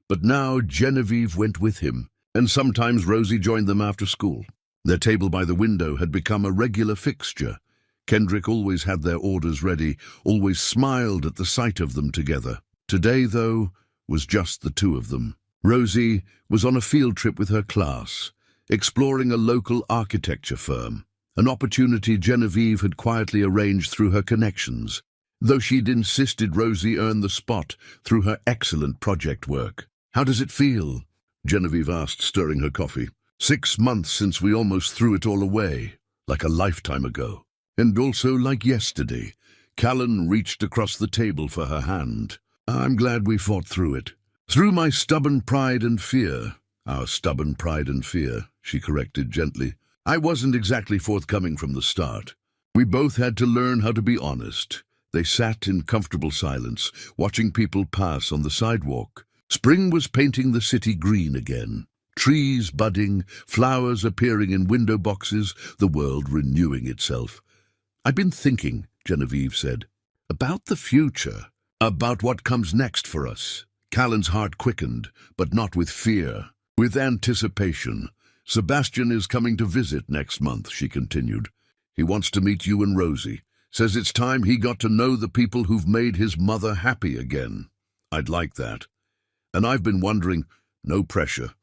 but now Genevieve went with him, and sometimes Rosie joined them after school. Their table by the window had become a regular fixture. Kendrick always had their orders ready, always smiled at the sight of them together. Today, though, was just the two of them. Rosie was on a field trip with her class, exploring a local architecture firm, an opportunity Genevieve had quietly arranged through her connections, though she'd insisted Rosie earn the spot through her excellent project work. "How does it feel?" Genevieve asked, stirring her coffee. 6 months since we almost threw it all away, like a lifetime ago. And also like yesterday. Callan reached across the table for her hand. "I'm glad we fought through it. Through my stubborn pride and fear." "Our stubborn pride and fear," she corrected gently. "I wasn't exactly forthcoming from the start. We both had to learn how to be honest." They sat in comfortable silence, watching people pass on the sidewalk. Spring was painting the city green again. Trees budding, flowers appearing in window boxes, the world renewing itself. "I've been thinking," Genevieve said, "about the future, about what comes next for us." Callan's heart quickened, but not with fear, with anticipation. "Sebastian is coming to visit next month," she continued. "He wants to meet you and Rosie. Says it's time he got to know the people who've made his mother happy again." "I'd like that. And I've been wondering," no pressure,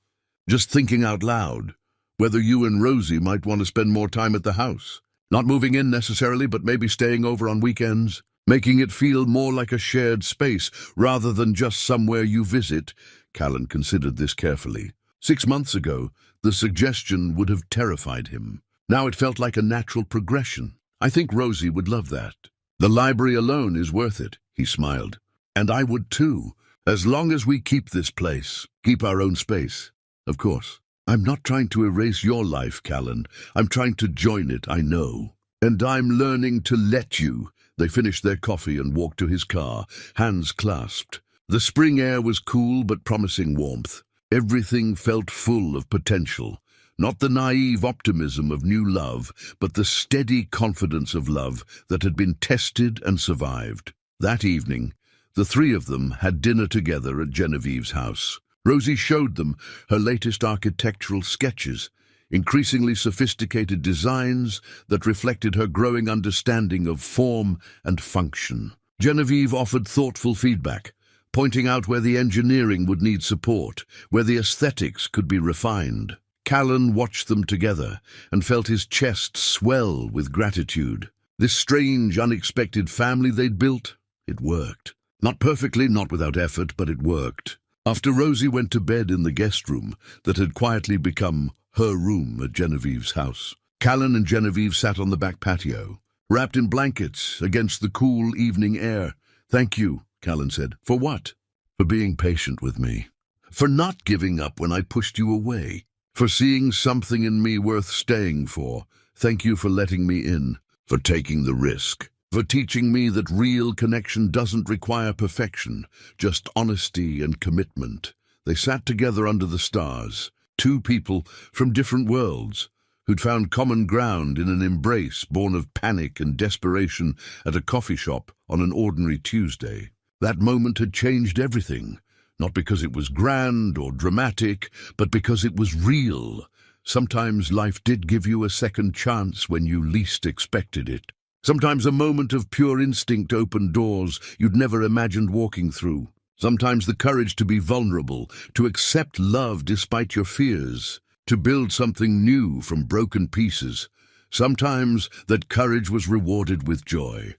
just thinking out loud, "whether you and Rosie might want to spend more time at the house. Not moving in necessarily, but maybe staying over on weekends, making it feel more like a shared space rather than just somewhere you visit." Callan considered this carefully. 6 months ago, the suggestion would have terrified him. Now it felt like a natural progression. "I think Rosie would love that. The library alone is worth it," he smiled. "And I would too, as long as we keep this place, keep our own space. Of course. I'm not trying to erase your life, Callan. I'm trying to join it, I know. And I'm learning to let you." They finished their coffee and walked to his car, hands clasped. The spring air was cool but promising warmth. Everything felt full of potential. Not the naive optimism of new love, but the steady confidence of love that had been tested and survived. That evening, the three of them had dinner together at Genevieve's house. Rosie showed them her latest architectural sketches, increasingly sophisticated designs that reflected her growing understanding of form and function. Genevieve offered thoughtful feedback, pointing out where the engineering would need support, where the aesthetics could be refined. Callan watched them together and felt his chest swell with gratitude. This strange, unexpected family they'd built, it worked. Not perfectly, not without effort, but it worked. After Rosie went to bed in the guest room that had quietly become her room at Genevieve's house, Callan and Genevieve sat on the back patio, wrapped in blankets against the cool evening air. "Thank you," Callan said. "For what?" "For being patient with me. For not giving up when I pushed you away. For seeing something in me worth staying for. Thank you for letting me in. For taking the risk. For teaching me that real connection doesn't require perfection, just honesty and commitment." They sat together under the stars, two people from different worlds, who'd found common ground in an embrace born of panic and desperation at a coffee shop on an ordinary Tuesday. That moment had changed everything, not because it was grand or dramatic, but because it was real. Sometimes life did give you a second chance when you least expected it. Sometimes a moment of pure instinct opened doors you'd never imagined walking through. Sometimes the courage to be vulnerable, to accept love despite your fears, to build something new from broken pieces. Sometimes that courage was rewarded with joy.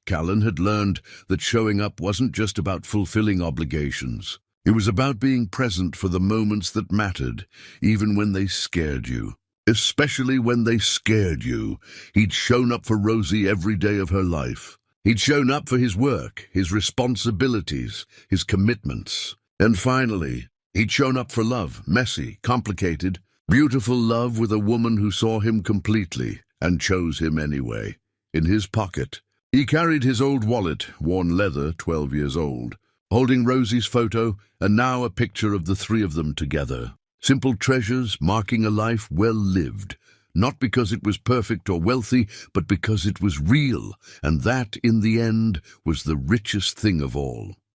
Callan had learned that showing up wasn't just about fulfilling obligations. It was about being present for the moments that mattered, even when they scared you. Especially when they scared you. He'd shown up for Rosie every day of her life. He'd shown up for his work, his responsibilities, his commitments. And finally, he'd shown up for love, messy, complicated, beautiful love with a woman who saw him completely and chose him anyway. In his pocket, he carried his old wallet, worn leather, 12 years old, holding Rosie's photo and now a picture of the three of them together. Simple treasures marking a life well lived, not because it was perfect or wealthy, but because it was real, and that, in the end, was the richest thing of all.